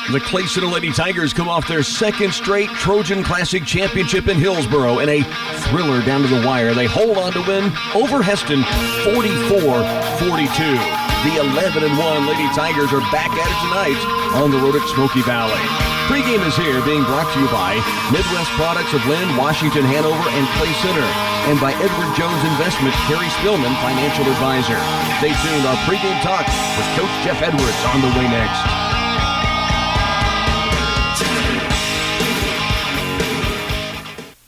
The KCLY Lady Tigers come off their second straight Trojan Classic Championship in Hillsboro in a thriller down to the wire. They hold on to win over Heston 44-42. The 11-1 Lady Tigers are back at it tonight on the road at Smoky Valley. Pregame is here, being brought to you by Midwest Products of Lynn, Washington, Hanover, and Clay Center, and by Edward Jones Investment, Kerry Spillman, Financial Advisor. Stay tuned. Our pregame talk with Coach Jeff Edwards on the way next.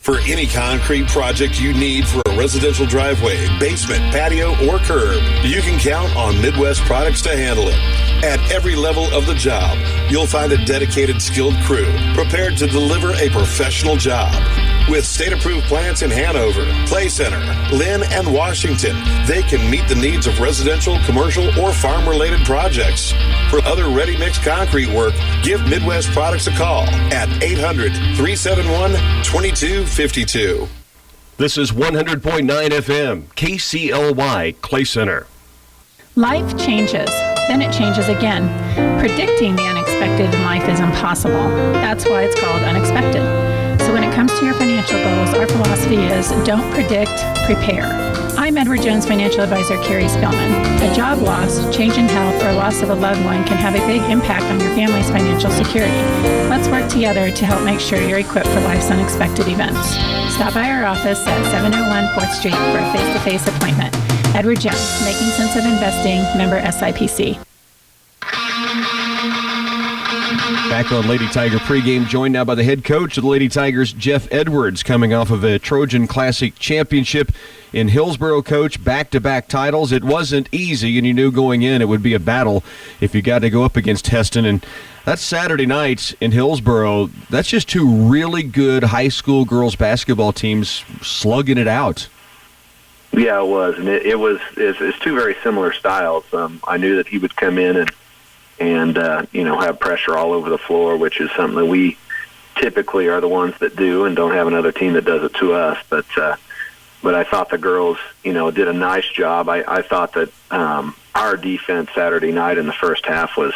For any concrete project you need for a residential driveway, basement, patio, or curb, you can count on Midwest Products to handle it. At every level of the job, you'll find a dedicated, skilled crew prepared to deliver a professional job. With state-approved plants in Hanover, Clay Center, Lynn, and Washington, they can meet the needs of residential, commercial, or farm-related projects. For other ready-mix concrete work, give Midwest Products a call at 800-371-2252. This is 100.9 FM, KCLY, Clay Center. Life changes, then it changes again. Predicting the unexpected in life is impossible. That's why it's called unexpected. So when it comes to your financial goals, our philosophy is don't predict, prepare. I'm Edward Jones Financial Advisor Kerry Spillman. A job loss, change in health, or loss of a loved one can have a big impact on your family's financial security. Let's work together to help make sure you're equipped for life's unexpected events. Stop by our office at 701 4th Street for a face-to-face appointment. Edward Jones, Making Sense of Investing, member SIPC. Back on Lady Tiger pregame, joined now by the head coach of the Lady Tigers, Jeff Edwards, coming off of a Trojan Classic Championship in Hillsboro. Coach, back-to-back titles. It wasn't easy, and you knew going in it would be a battle if you got to go up against Heston. And that's Saturday night in Hillsboro. That's just two really good high school girls basketball teams slugging it out. Yeah, it was, and it's two very similar styles. I knew that he would come in and have pressure all over the floor, which is something that we typically are the ones that do and don't have another team that does it to us. But I thought the girls, did a nice job. I thought that our defense Saturday night in the first half was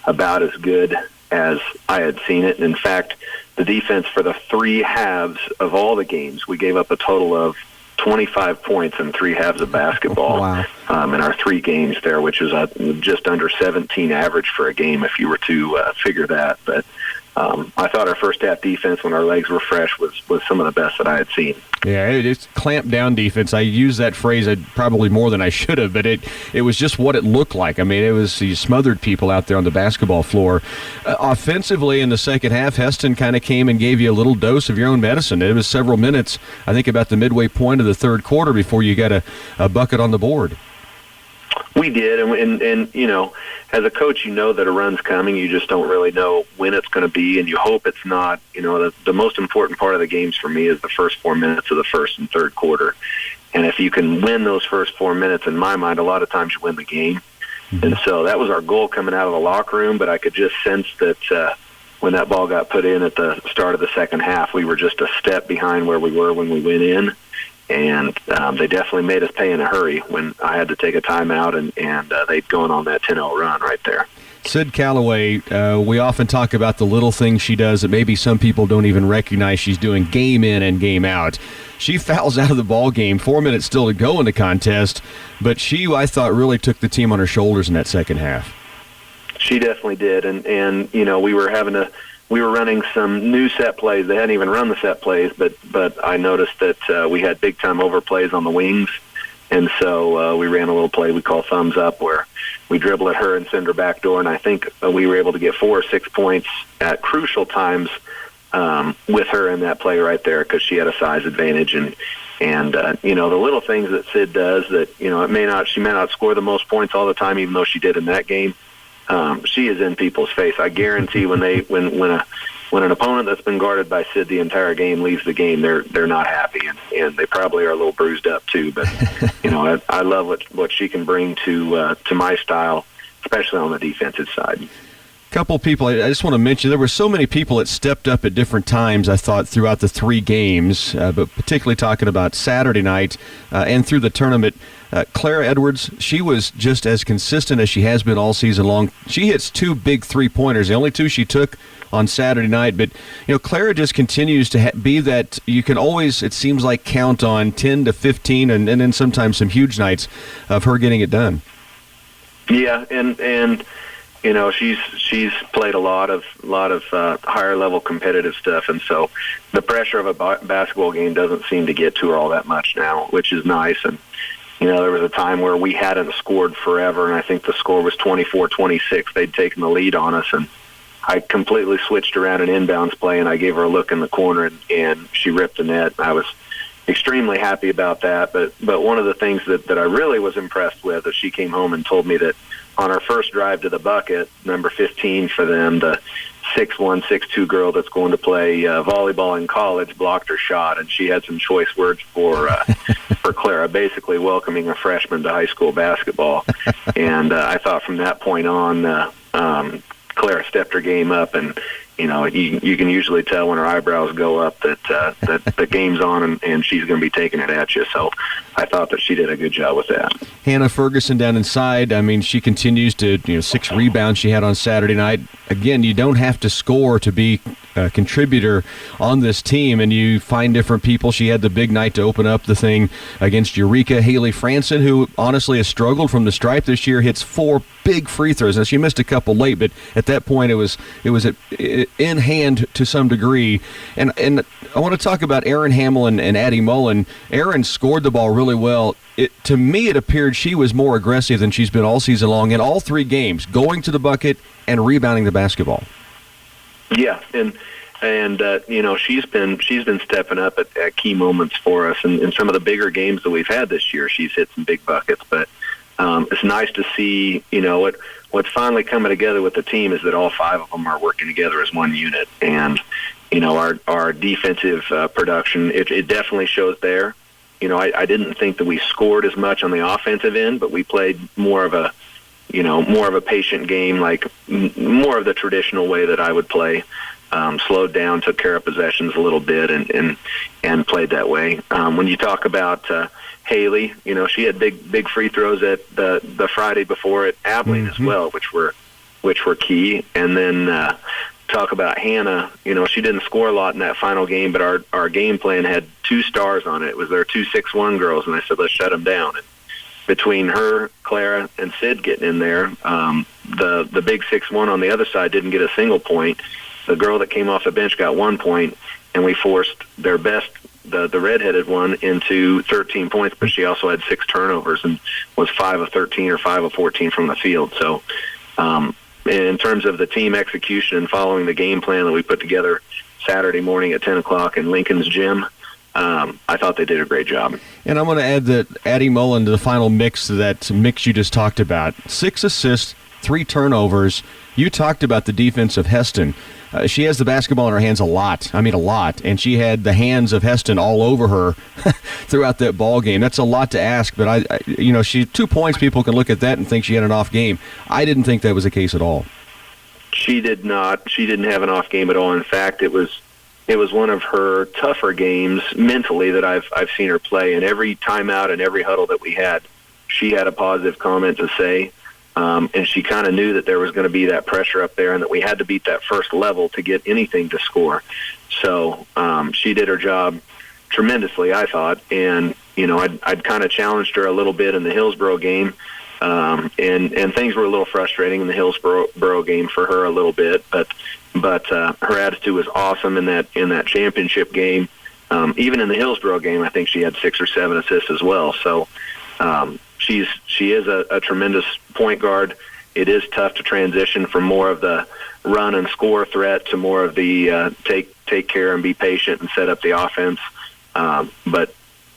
about as good as I had seen it. And in fact, the defense for the three halves of all the games, we gave up a total of 25 points in three halves of basketball. Wow. In our three games there, which is just under 17 average for a game if you were to figure that. But I thought our first half defense, when our legs were fresh, was some of the best that I had seen. Yeah, it's clamped down defense. I use that phrase probably more than I should have, but it was just what it looked like. I mean, you smothered people out there on the basketball floor. Offensively, in the second half, Heston kind of came and gave you a little dose of your own medicine. It was several minutes, I think about the midway point of the third quarter, before you got a bucket on the board. We did, and as a coach, you know that a run's coming. You just don't really know when it's going to be, and you hope it's not. The most important part of the games for me is the first 4 minutes of the first and third quarter. And if you can win those first 4 minutes, in my mind, a lot of times you win the game. Mm-hmm. And so that was our goal coming out of the locker room, but I could just sense that when that ball got put in at the start of the second half, we were just a step behind where we were when we went in. And they definitely made us pay in a hurry when I had to take a timeout, and they'd gone on that 10-0 run right there. Sid Calloway, we often talk about the little things she does that maybe some people don't even recognize she's doing game in and game out. She fouls out of the ball game, 4 minutes still to go in the contest, but she, I thought, really took the team on her shoulders in that second half. She definitely did, and we were running some new set plays. They hadn't even run the set plays, but I noticed that we had big-time overplays on the wings, and so we ran a little play we call thumbs up, where we dribble at her and send her back door, and I think we were able to get 4 or 6 points at crucial times with her in that play right there, because she had a size advantage. And the little things that Sid does that, she may not score the most points all the time, even though she did in that game. She is in people's face. I guarantee when an opponent that's been guarded by Sid the entire game leaves the game, they're not happy, and they probably are a little bruised up too. But I love what she can bring to my style, especially on the defensive side. couple people, I just want to mention, there were so many people that stepped up at different times, I thought, throughout the 3 games, but particularly talking about Saturday night and through the tournament. Clara Edwards, she was just as consistent as she has been all season long. She hits 2 big 3-pointers, the only 2 she took on Saturday night. But, Clara just continues to be that you can always, it seems like, count on 10 to 15 and then sometimes some huge nights of her getting it done. Yeah, and she's played a lot of higher level competitive stuff, and so the pressure of a basketball game doesn't seem to get to her all that much now, which is nice. And there was a time where we hadn't scored forever, and I think the score was 24-26. They'd taken the lead on us, and I completely switched around an inbounds play, and I gave her a look in the corner, and she ripped the net. I was extremely happy about that. But one of the things that I really was impressed with is she came home and told me that on our first drive to the bucket, number 15 for them, the 6'1", 6'2" girl that's going to play volleyball in college blocked her shot, and she had some choice words for Clara, basically welcoming a freshman to high school basketball. And I thought from that point on, Clara stepped her game up, and you can usually tell when her eyebrows go up that the game's on and she's going to be taking it at you. So I thought that she did a good job with that. Hannah Ferguson down inside, I mean, she continues to, 6 rebounds she had on Saturday night. Again, you don't have to score to be a contributor on this team, and you find different people. She had the big night to open up the thing against Eureka. Haley Franson, who honestly has struggled from the stripe this year, hits 4 big free throws. Now, she missed a couple late, but at that point it was in hand to some degree. And I want to talk about Erin Hamill and Addie Mullen. Erin scored the ball really well. To me, it appeared she was more aggressive than she's been all season long in all 3 games, going to the bucket and rebounding the basketball. Yeah, and she's been stepping up at key moments for us, and in some of the bigger games that we've had this year, she's hit some big buckets. But it's nice to see, what's finally coming together with the team is that all 5 of them are working together as one unit, and our defensive production, it definitely shows there. I didn't think that we scored as much on the offensive end, but we played more of a patient game, like more of the traditional way that I would play. Slowed down, took care of possessions a little bit, and played that way. When you talk about Haley, she had big free throws at the Friday before at Abilene as well, which were key. And then talk about Hannah, she didn't score a lot in that final game, but our game plan had 2 stars on it. It was their 2 6'1" girls, and I said, let's shut them down. And between her, Clara, and Sid getting in there, the big 6'1" on the other side didn't get a single point. The girl that came off the bench got 1 point, and we forced their best, the redheaded one, into 13 points, but she also had 6 turnovers and was 5 of 13 or 5 of 14 from the field. So in terms of the team execution and following the game plan that we put together Saturday morning at 10 o'clock in Lincoln's gym, I thought they did a great job. And I'm going to add that Addie Mullen to the final mix, that mix you just talked about. 6 assists, 3 turnovers. You talked about the defense of Heston. She has the basketball in her hands a lot, and she had the hands of Heston all over her throughout that ball game. That's a lot to ask, but she 2 points, people can look at that and think she had an off game. I didn't think that was the case at all. She did not. She didn't have an off game at all. In fact, it was one of her tougher games mentally that I've seen her play. And every timeout and every huddle that we had, she had a positive comment to say. And she kind of knew that there was going to be that pressure up there and that we had to beat that first level to get anything to score. So she did her job tremendously, I thought. And, I'd kind of challenged her a little bit in the Hillsborough game. And things were a little frustrating in the Hillsborough game for her a little bit. But her attitude was awesome in that championship game. Even in the Hillsborough game, I think she had 6 or 7 assists as well. So she is a tremendous point guard. It is tough to transition from more of the run and score threat to more of the take care and be patient and set up the offense. But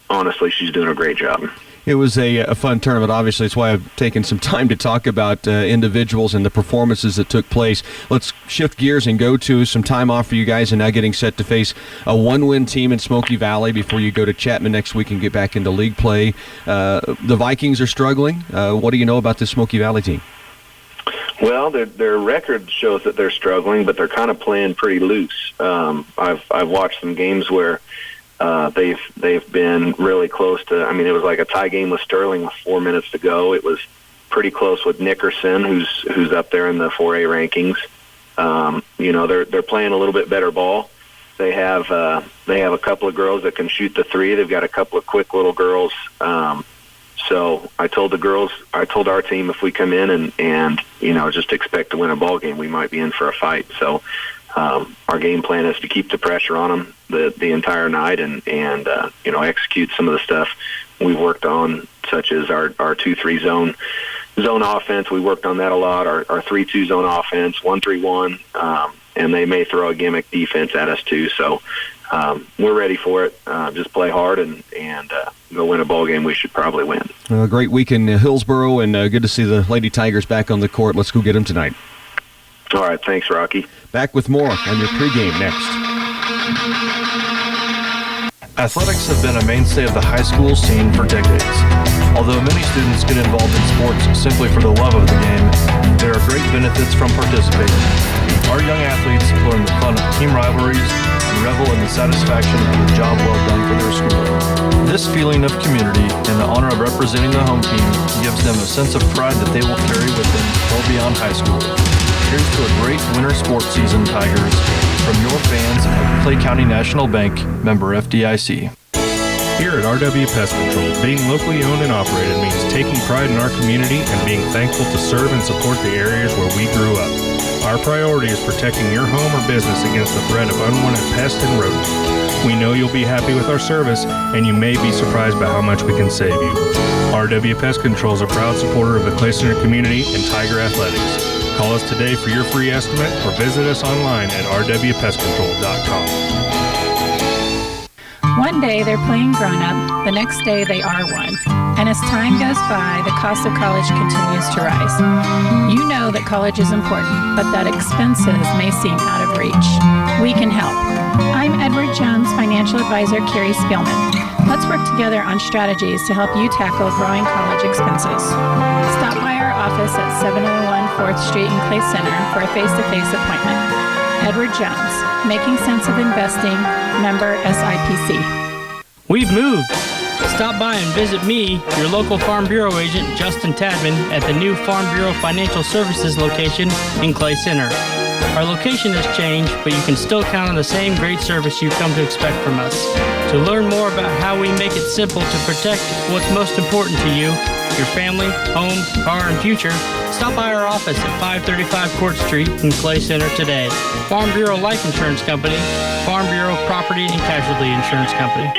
honestly, she's doing a great job. It was a fun tournament. Obviously, it's why I've taken some time to talk about individuals and the performances that took place. Let's shift gears and go to some time off for you guys, and now getting set to face a 1-win team in Smoky Valley before you go to Chapman next week and get back into league play. The Vikings are struggling. What do you know about this Smoky Valley team? Well, their record shows that they're struggling, but they're kind of playing pretty loose. I've watched some games where they've been really close to. I mean, it was like a tie game with Sterling with 4 minutes to go. It was pretty close with Nickerson, who's up there in the 4A rankings. They're playing a little bit better ball. They have a couple of girls that can shoot the three. They've got a couple of quick little girls. So I told our team if we come in and just expect to win a ball game, we might be in for a fight. So our game plan is to keep the pressure on them the entire night and execute some of the stuff we worked on, such as our 2-3 zone offense. We worked on that a lot. Our 3-2 zone offense, 1-3-1, and they may throw a gimmick defense at us too. So we're ready for it. Just play hard and go win a ball game. We should probably win. A great week in Hillsboro, and good to see the Lady Tigers back on the court. Let's go get them tonight. All right, thanks, Rocky. Back with more on your pregame next. Athletics have been a mainstay of the high school scene for decades. Although many students get involved in sports simply for the love of the game, there are great benefits from participating. Our young athletes learn the fun of team rivalries and revel in the satisfaction of the job well done for their school. This feeling of community and the honor of representing the home team gives them a sense of pride that they will carry with them well beyond high school. Here's to a great winter sports season, Tigers, from your fans of Clay County National Bank, member FDIC. Here at RW Pest Control, being locally owned and operated means taking pride in our community and being thankful to serve and support the areas where we grew up. Our priority is protecting your home or business against the threat of unwanted pests and rodents. We know you'll be happy with our service, and you may be surprised by how much we can save you. RW Pest Control is a proud supporter of the Clay Center community and Tiger Athletics. Call us today for your free estimate or visit us online at rwpestcontrol.com. One day they're playing grown-up, the next day they are one. And as time goes by, the cost of college continues to rise. You know that college is important, but that expenses may seem out of reach. We can help. I'm Edward Jones Financial Advisor Carrie Spielman. Let's work together on strategies to help you tackle growing college expenses. Stop by our office at 701 4th Street in Clay Center for a face-to-face appointment. Edward Jones, Making Sense of Investing, member SIPC. We've moved. Stop by and visit me, your local Farm Bureau agent, Justin Tadman, at the new Farm Bureau Financial Services location in Clay Center. Our location has changed, but you can still count on the same great service you've come to expect from us. To learn more about how we make it simple to protect what's most important to you, your family, home, car, and future, stop by our office at 535 Court Street in Clay Center today. Farm Bureau Life Insurance Company, Farm Bureau Property and Casualty Insurance Company.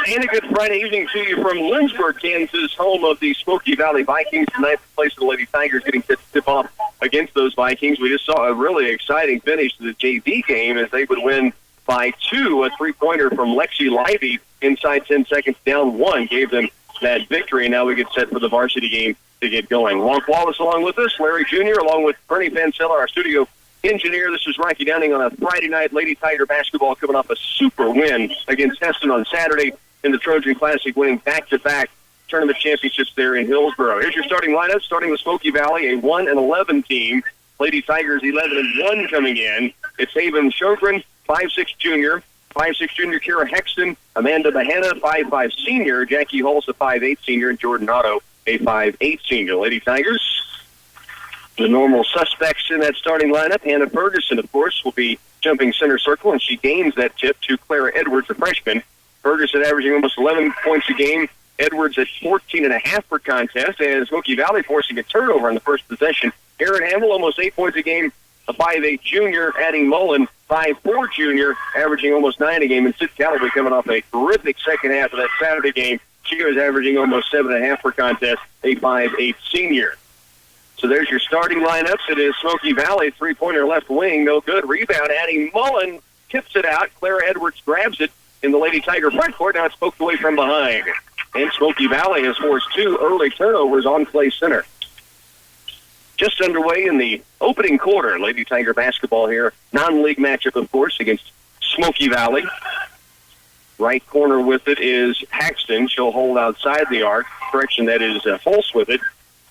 And a good Friday evening to you from Lynchburg, Kansas, home of the Smoky Valley Vikings. Tonight, the place of the Lady Tigers getting set to tip off against those Vikings. We just saw a really exciting finish to the JV game as they would win by 2. A three-pointer from Lexi Livey inside 10 seconds down 1 gave them that victory. And now we get set for the varsity game to get going. Wonk Wallace along with us, Larry Jr., along with Bernie Van Sella, our studio engineer. This is Rocky Downing on a Friday night. Lady Tiger basketball coming off a super win against Heston on Saturday in the Trojan Classic, winning back-to-back tournament championships there in Hillsboro. Here's your starting lineup, starting with Smoky Valley, a 1-11 team. Lady Tigers 11-1 coming in. It's Haven Sjogren, 5'6" junior. 5'6" junior Kira Hexton, Amanda Bahana, 5'5" senior. Jackie Hulse, a 5'8" senior, and Jordan Otto, a 5'8" senior. Lady Tigers, the normal suspects in that starting lineup. Hannah Ferguson, of course, will be jumping center circle, and she gains that tip to Clara Edwards, a freshman. Ferguson averaging almost 11 points a game. Edwards at 14.5 per contest. And Smoky Valley forcing a turnover on the first possession. Aaron Hamill almost 8 points a game. A 5'8" junior, adding Mullen, 5'4" junior, averaging almost 9 a game. And Sid Callaway coming off a terrific second half of that Saturday game. She was averaging almost 7.5 per contest, a 5'8" senior. So there's your starting lineups. It is Smoky Valley, three-pointer left wing, no good. Rebound, adding Mullen, tips it out. Clara Edwards grabs it in the Lady Tiger front court. Now it's poked away from behind. And Smoky Valley has forced 2 early turnovers on Clay Center. Just underway in the opening quarter. Lady Tiger basketball here. Non-league matchup, of course, against Smoky Valley. Right corner with it is Paxton. She'll hold outside the arc. Correction, that is Hulse with it.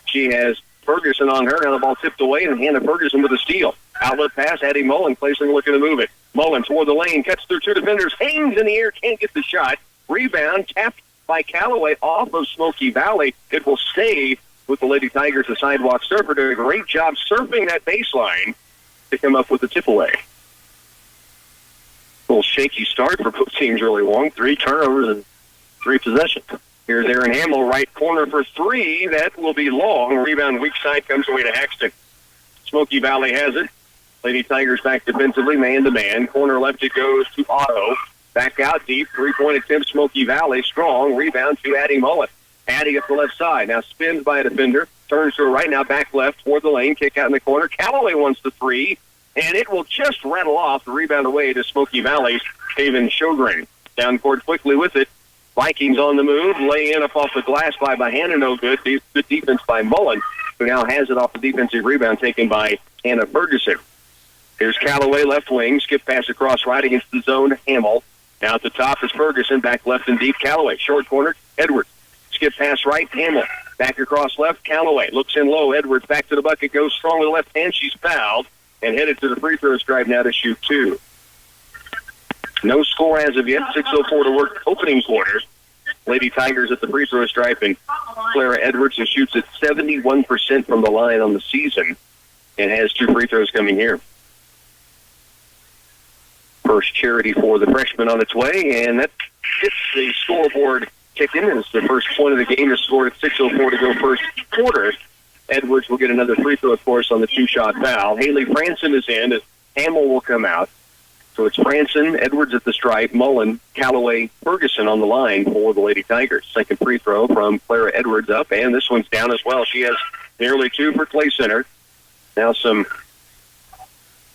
She has Ferguson on her. Now the ball tipped away, and Hannah Ferguson with a steal. Outlet pass, Addie Mullen, placing, looking to move it. Mullen toward the lane, cuts through two defenders, hangs in the air, can't get the shot. Rebound, tapped by Callaway off of Smoky Valley. It will stay with the Lady Tigers, the sidewalk surfer, doing a great job surfing that baseline to come up with the tip away. A little shaky start for both teams early long. 3 turnovers and 3 possessions. Here's Aaron Hamill, right corner for 3. That will be long. Rebound weak side comes away to Haxton. Smoky Valley has it. Lady Tigers back defensively, man-to-man. Corner left it goes to Otto. Back out deep. 3-point attempt, Smoky Valley. Strong. Rebound to Addie Mullen. Addie up the left side. Now spins by a defender. Turns to her right now. Back left toward the lane. Kick out in the corner. Callaway wants the 3. And it will just rattle off the rebound away to Smoky Valley's Haven Shogren. Down court quickly with it. Vikings on the move. Lay in up off the glass by Hannah. No good. Good defense by Mullen, who now has it off the defensive rebound taken by Hannah Ferguson. Here's Callaway, left wing. Skip pass across right against the zone. Hamill. Now at the top is Ferguson. Back left and deep. Callaway. Short corner. Edwards. Skip pass right. Hamill. Back across left. Callaway. Looks in low. Edwards back to the bucket. Goes strong with the left hand. She's fouled and headed to the free throw stripe now to shoot 2. No score as of yet. 6:04 to work opening quarter. Lady Tigers at the free throw stripe, and Clara Edwards, who shoots at 71% from the line on the season and has 2 free throws coming here. First charity for the freshman on its way, and that gets the scoreboard kicking. It's the first point of the game. Is scored at 6:04 to go first quarter. Edwards will get another free throw, of course, on the 2-shot foul. Haley Franson is in as Hamill will come out. So it's Franson, Edwards at the stripe, Mullen, Callaway, Ferguson on the line for the Lady Tigers. Second free throw from Clara Edwards up, and this one's down as well. She has nearly 2 for Clay Center. Now some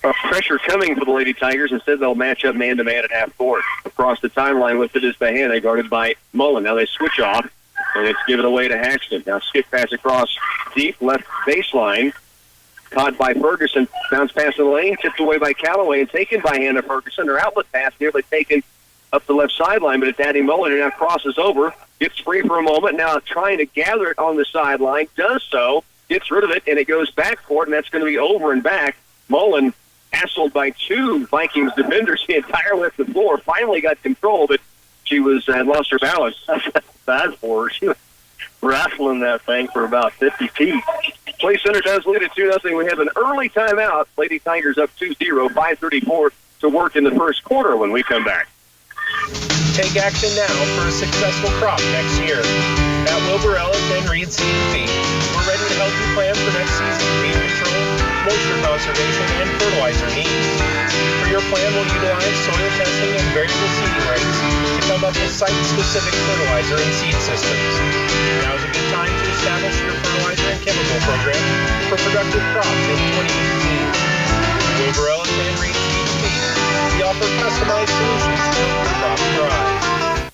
pressure coming for the Lady Tigers. Instead, they'll match up man-to-man at half court. Across the timeline with it is Bahana, guarded by Mullen. Now they switch off, and it's given away to Haxton. Now skip pass across deep, left baseline. Caught by Ferguson. Bounce pass in the lane, tipped away by Callaway, and taken by Hannah Ferguson. Her outlet pass nearly taken up the left sideline, but it's Addie Mullen, who now crosses over. Gets free for a moment. Now trying to gather it on the sideline. Does so. Gets rid of it, and it goes back court, and that's going to be over and back. Mullen hassled by 2 Vikings defenders the entire length of the floor. Finally got control, but she had lost her balance. That's bad for her. She was wrestling that thing for about 50 feet. Clay Center does lead it 2-0. We have an early timeout. Lady Tigers up 2-0, 5:34 to work in the first quarter when we come back. Take action now for a successful crop next year. At Wilbur Ellis and Reed Seed and Feed, we're ready to help you plan for next season's weed control, moisture conservation, and fertilizer needs. For your plan, we'll utilize soil testing and variable seeding rates to come up with site-specific fertilizer and seed systems. Now is a good time to establish your fertilizer and chemical program for productive crops in 2018. Wilbur Ellis and Reed Seed and Feed, we offer customized solutions to help your crops thrive.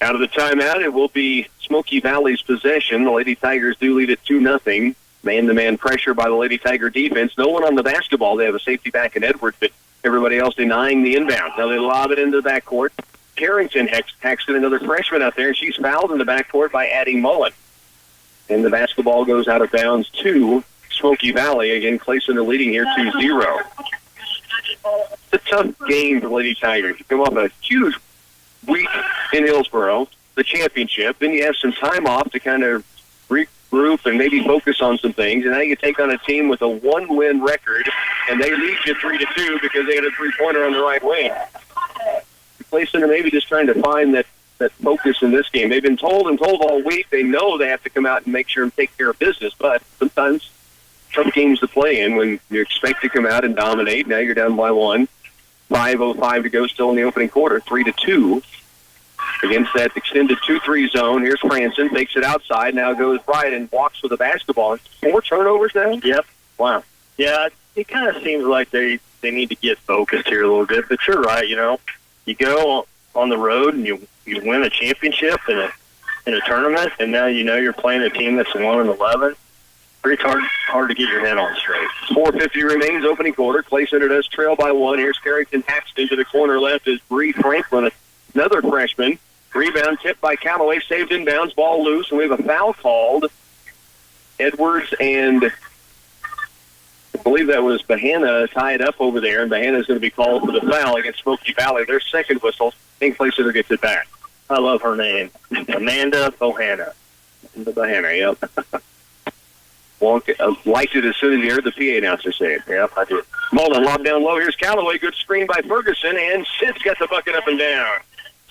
Out of the timeout, it will be Smoky Valley's possession. The Lady Tigers do lead it 2-0. Man-to-man pressure by the Lady Tiger defense. No one on the basketball. They have a safety back in Edwards, but everybody else denying the inbound. Now they lob it into the backcourt. Carrington Haxton, another freshman out there, and she's fouled in the backcourt by Addie Mullen. And the basketball goes out of bounds to Smoky Valley. Again, Clay Center leading here 2-0. It's a tough game for the Lady Tigers. You come off a huge week in Hillsboro, the championship, then you have some time off to kind of regroup and maybe focus on some things, and now you take on a team with a 1-win record, and they lead you 3-2 because they had a 3-pointer on the right wing. Clay Center maybe just trying to find that focus in this game. They've been told all week they know they have to come out and make sure and take care of business, but sometimes tough games to play in when you expect to come out and dominate. Now you're down by 1. 5:05 to go still in the opening quarter, 3-2. Against that extended 2-3 zone, here's Franson, takes it outside, now goes right and walks with the basketball. 4 turnovers now? Yep. Wow. Yeah, it kind of seems like they need to get focused here a little bit, but you're right, you go on the road and you win a championship in a tournament, and now you're playing a team that's 1-11. Pretty hard to get your head on straight. 4:50 remains opening quarter. Clay Center does trail by 1. Here's Carrington Haxton to the corner left is Bree Franklin, another freshman. Rebound tipped by Callaway, saved inbounds, ball loose, and we have a foul called. Edwards and I believe that was Bahana tied up over there, and Bahana's going to be called for the foul against Smoky Valley. Their second whistle. King Claycenter gets it back. I love her name. Amanda Bohanna. The Bahana, yep. Liked it as soon as you heard the PA announcer say it. Yep, I did. Mullen locked down low. Here's Callaway. Good screen by Ferguson, and Sid's got the bucket up and down.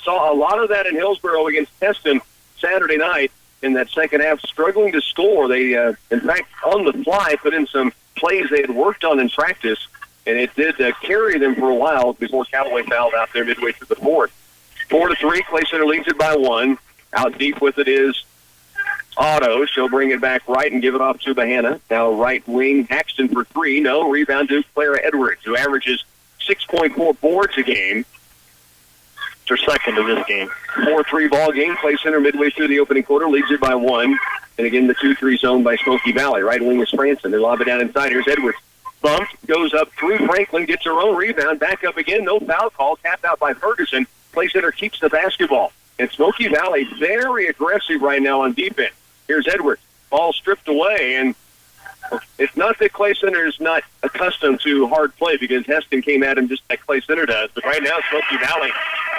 Saw a lot of that in Hillsboro against Teston Saturday night in that second half, struggling to score. They, in fact, on the fly, put in some plays they had worked on in practice, and it did carry them for a while before Callaway fouled out there midway through the fourth. 4-3, Clay Center leads it by 1. Out deep with it is Otto. She'll bring it back right and give it off to Bahana. Now right wing, Haxton for 3. No, rebound to Clara Edwards, who averages 6.4 boards a game. It's her second of this game. 4-3 ball game. Clay Center midway through the opening quarter leads it by 1. And again, the 2-3 zone by Smoky Valley. Right wing is Franson. They lob it down inside. Here's Edwards. Bumped, goes up through Franklin, gets her own rebound, back up again. No foul call, tapped out by Ferguson. Clay Center keeps the basketball. And Smoky Valley very aggressive right now on defense. Here's Edwards. Ball stripped away, and it's not that Clay Center is not accustomed to hard play because Heston came at him just like Clay Center does. But right now, Smoky Valley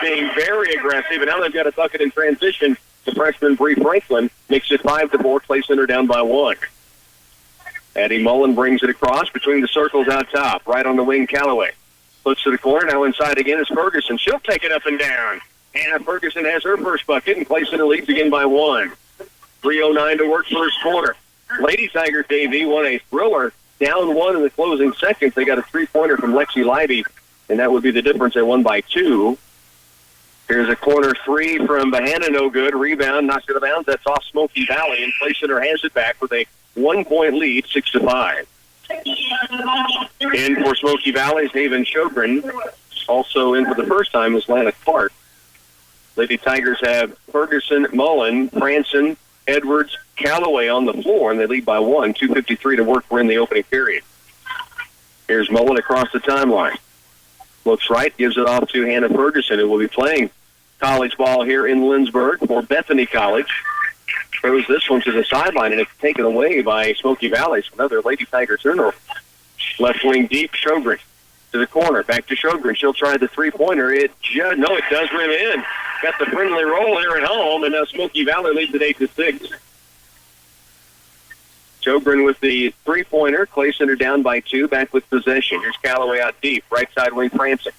being very aggressive, and now they've got a bucket in transition. The freshman Bree Franklin makes it 5-4. Clay Center down by 1. Addie Mullen brings it across between the circles out top. Right on the wing, Callaway. Looks to the corner. Now inside again is Ferguson. She'll take it up and down. Hannah Ferguson has her first bucket, and Clay Center leads again by 1. 3:09 to work first quarter. Lady Tigers Davie won a thriller. Down 1 in the closing seconds. They got a 3-pointer from Lexi Libby, and that would be the difference. They won by 2. Here's a corner 3 from Bahana, no good. Rebound, knocked it out of bounds. That's off Smoky Valley, and Clay Center has it back with a 1-point lead, 6-5. In for Smoky Valley's Haven Sjogren. Also in for the first time is Lana Clark. Lady Tigers have Ferguson, Mullen, Franson, Edwards, Callaway on the floor, and they lead by 1. 2:53 to work. We're in the opening period. Here's Mullen across the timeline. Looks right, gives it off to Hannah Ferguson, who will be playing college ball here in Lindsborg for Bethany College. Throws this one to the sideline, and it's taken away by Smoky Valley. So another Lady Tiger turnover. Left wing deep, Sjogren to the corner. Back to Sjogren. She'll try the three-pointer. It does rim in. Got the friendly roll here at home, and now Smoky Valley leads at 8-6. Sjogren with the three-pointer. Clay Center down by 2. Back with possession. Here's Callaway out deep. Right side wing, Franson.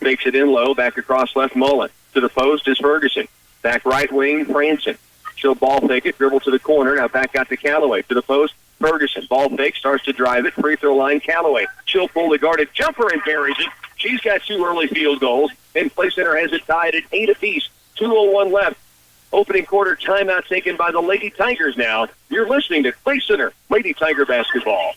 Makes it in low. Back across left, Mullen. To the post is Ferguson. Back right wing, Franson. She'll ball fake it. Dribble to the corner. Now back out to Callaway. To the post, Ferguson. Ball fake. Starts to drive it. Free throw line, Callaway. She'll pull the guarded jumper and buries it. She's got 2 early field goals. And Clay Center has it tied at 8 apiece. 2:01 left. Opening quarter timeout taken by the Lady Tigers now. You're listening to Clay Center Lady Tiger basketball.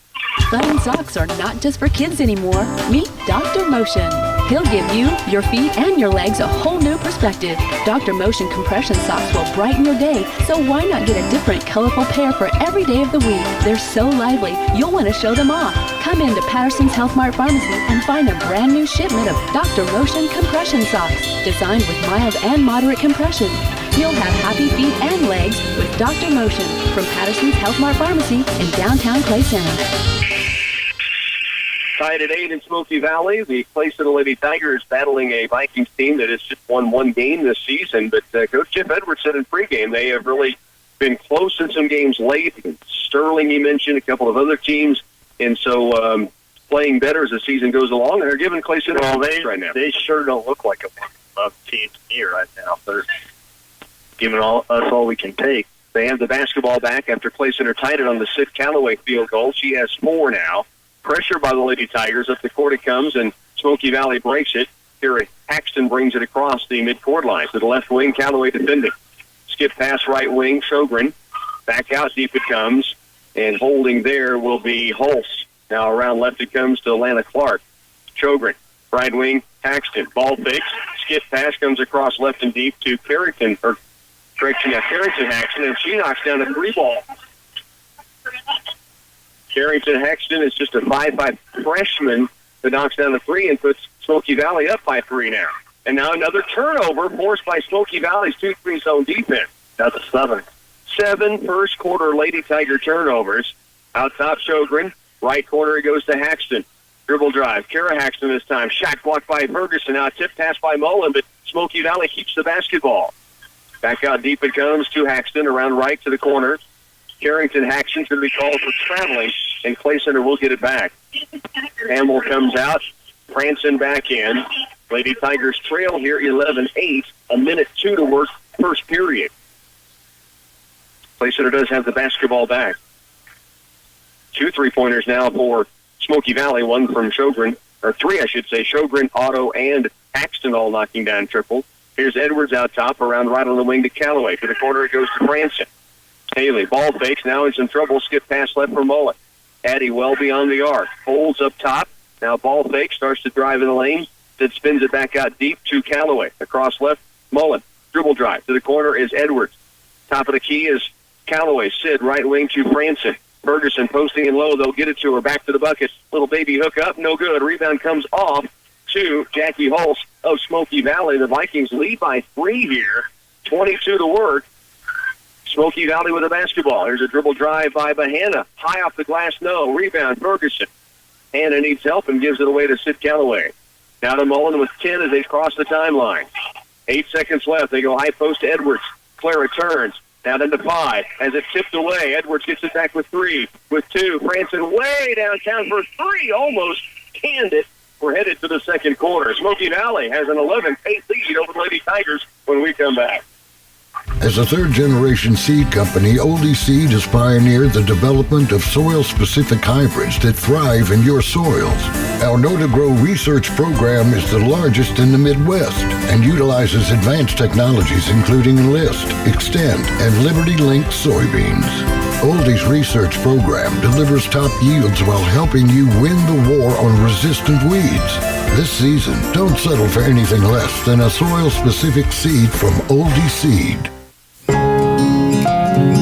Fun socks are not just for kids anymore. Meet Dr. Motion. He'll give you, your feet, and your legs a whole new perspective. Dr. Motion compression socks will brighten your day, so why not get a different, colorful pair for every day of the week? They're so lively, you'll want to show them off. Come into Patterson's Health Mart Pharmacy and find a brand new shipment of Dr. Motion compression socks, designed with mild and moderate compression. You'll have happy feet and legs with Dr. Motion from Patterson's Health Mart Pharmacy in downtown Clay Center. Tied at 8 in Smoky Valley. The Clay Center Lady Tigers battling a Vikings team that has just won 1 game this season. But Coach Jeff Edwards said in pregame they have really been close in some games late. Sterling, he mentioned, a couple of other teams. And so playing better as the season goes along. And they're giving Clay Center right now. They sure don't look like a team to me right now. They're giving us all we can take. They have the basketball back after Clay Center tied it on the Sid Callaway field goal. She has 4 now. Pressure by the Lady Tigers. Up the court it comes, and Smoky Valley breaks it. Here, Haxton brings it across the midcourt line to the left wing. Callaway defending. Skip pass right wing, Sjogren. Back out deep it comes, and holding there will be Hulse. Now around left it comes to Lana Clark. Sjogren, right wing, Haxton. Ball fakes. Skip pass comes across left and deep to Carrington Haxton, and she knocks down a 3-ball. Carrington Haxton is just a 5'5" freshman that knocks down the 3 and puts Smoky Valley up by 3 now. And now another turnover forced by Smoky Valley's 2-3 zone defense. That's a 7. 7 first quarter Lady Tiger turnovers. Out top, Sjogren. Right corner, it goes to Haxton. Dribble drive. Kara Haxton this time. Shot blocked by Ferguson. Now tip pass by Mullen, but Smoky Valley keeps the basketball. Back out deep it comes to Haxton. Around right to the corner. Carrington Haxton's going to be called for traveling, and Clay Center will get it back. Hamill comes out. Branson back in. Lady Tigers trail here 11-8. A minute 2 to work first period. Clay Center does have the basketball back. 2 3-pointers now for Smoky Valley. 1 from Sjogren, or 3, I should say. Sjogren, Otto, and Axton all knocking down triple. Here's Edwards out top, around right on the wing to Callaway. To the corner it goes to Branson. Haley, ball fakes, now in some trouble. Skip pass left for Mullen. Addy well beyond the arc. Holds up top. Now ball fake, starts to drive in the lane. Then spins it back out deep to Callaway. Across left, Mullen. Dribble drive. To the corner is Edwards. Top of the key is Callaway. Sid, right wing to Branson. Ferguson posting in low. They'll get it to her. Back to the bucket. Little baby hook up. No good. Rebound comes off to Jackie Hulse of Smoky Valley. The Vikings lead by 3 here. 22 to work. Smoky Valley with the basketball. Here's a dribble drive by Bahana. High off the glass, no. Rebound, Ferguson. Hannah needs help and gives it away to Sid Callaway. Now to Mullen with 10 as they cross the timeline. 8 seconds left. They go high post to Edwards. Claire returns. Now to 5. As it tipped away, Edwards gets it back with 3. With 2, Branson way downtown for 3. Almost canned it. We're headed to the second quarter. Smoky Valley has an 11-8 lead over the Lady Tigers when we come back. As a third-generation seed company, Oldie Seed has pioneered the development of soil-specific hybrids that thrive in your soils. Our Know to Grow research program is the largest in the Midwest and utilizes advanced technologies including Enlist, Extend, and Liberty Link soybeans. Oldie's research program delivers top yields while helping you win the war on resistant weeds. This season, don't settle for anything less than a soil-specific seed from Oldie Seed.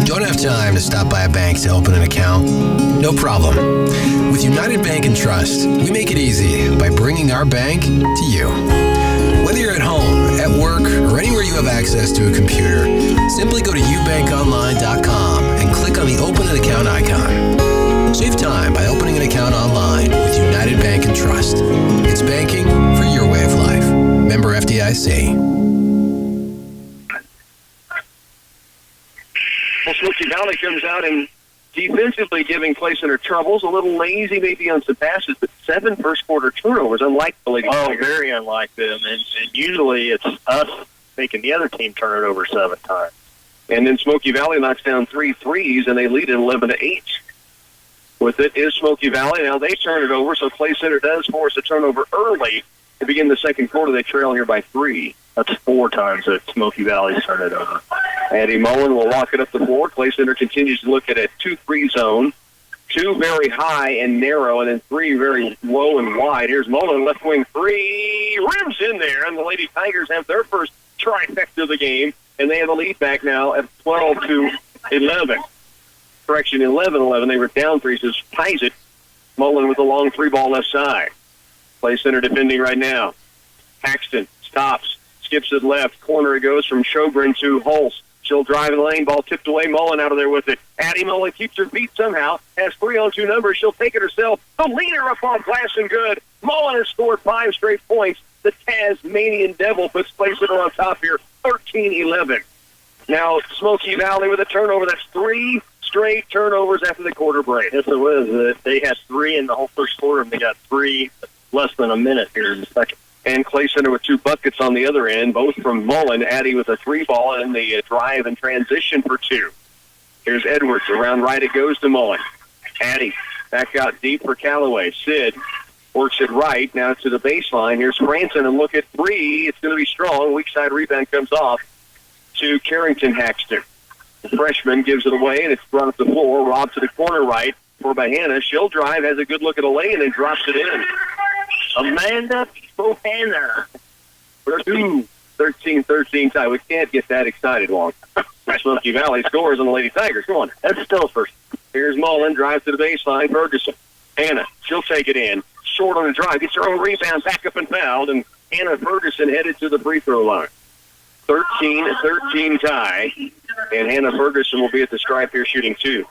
Don't have time to stop by a bank to open an account? No problem. With United Bank and Trust, we make it easy by bringing our bank to you. Whether you're at home, at work, or anywhere you have access to a computer, simply go to ubankonline.com and click on the Open an Account icon. Save time by opening an account online with United Bank and Trust. It's banking for your way of life. Member FDIC. Well, Smoky Valley comes out and defensively giving Clay Center troubles. A little lazy maybe on some passes, but 7 first-quarter turnovers, unlike the Lady Tigers. Very unlike them. And usually it's us making the other team turn it over 7 times. And then Smoky Valley knocks down 3 threes, and they lead at 11-8. With it is Smoky Valley. Now they turn it over, so Clay Center does force a turnover early. To begin the second quarter, they trail here by 3. That's 4 times that Smoky Valley's turned it over. Addie Mullen will walk it up the floor. Clay Center continues to look at a 2-3 zone. 2 very high and narrow, and then 3 very low and wide. Here's Mullen, left wing 3. Rims in there, and the Lady Tigers have their first trifecta of the game, and they have a lead back now at 12-11. Correction, 11-11. They were down 3, so ties it. Mullen with a long 3-ball left side. Clay Center defending right now. Paxton stops, skips it left. Corner it goes from Sjogren to Hulse. She'll drive in the lane. Ball tipped away. Mullen out of there with it. Addie Mullen keeps her feet somehow. Has 3-on-2 numbers. She'll take it herself. The leader up on glass and good. Mullen has scored 5 straight points. The Tasmanian Devil puts Clay Center on top here. 13-11. Now Smoky Valley with a turnover. That's 3 straight turnovers after the quarter break. Yes, it was. They had 3 in the whole first quarter, and they got 3 less than a minute here in the second. And Clay Center with 2 buckets on the other end, both from Mullen. Addie with a 3-ball and the drive and transition for 2. Here's Edwards. Around right it goes to Mullen. Addie back out deep for Callaway. Sid works it right. Now to the baseline. Here's Branson, and look at 3. It's going to be strong. Weak side rebound comes off to Carrington Haxton. The freshman gives it away, and it's run up the floor. Rob to the corner right for Bahana. She'll drive, has a good look at the lane, and drops it in. Amanda Bohanna. 13-13 tie. We can't get that excited long. Smoky Valley scores on the Lady Tigers. Come on. That's still first. Here's Mullen. Drives to the baseline. Ferguson. Anna. She'll take it in. Short on the drive. Gets her own rebound. Back up and fouled. And Anna Ferguson headed to the free throw line. 13-13 tie. And Hannah Ferguson will be at the stripe here shooting 2.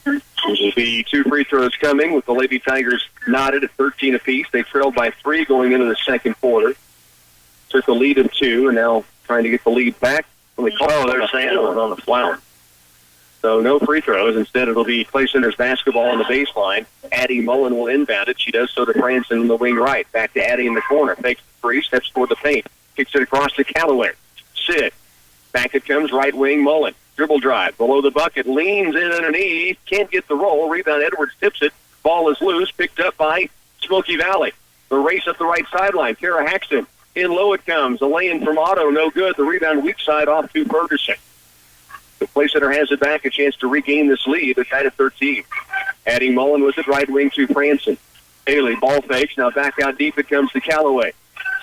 There will be 2 free throws coming with the Lady Tigers knotted at 13 apiece. They trailed by 3 going into the second quarter. Took a lead of 2 and now trying to get the lead back. They're saying it was on the flower. So no free throws. Instead, it'll be Clay Center's basketball on the baseline. Addie Mullen will inbound it. She does so to Franson in the wing right. Back to Addie in the corner. Fakes the 3, steps toward the paint. Kicks it across to Callaway. Sid. Back it comes, right wing Mullen. Dribble drive. Below the bucket. Leans in underneath. Can't get the roll. Rebound Edwards tips it. Ball is loose. Picked up by Smoky Valley. The race up the right sideline. Kara Haxton. In low it comes. A lay-in from Otto. No good. The rebound weak side off to Ferguson. The Clay Center has it back, a chance to regain this lead. They're tied at 13. Addie Mullen was at right wing to Franson. Haley, ball fakes. Now back out deep it comes to Callaway.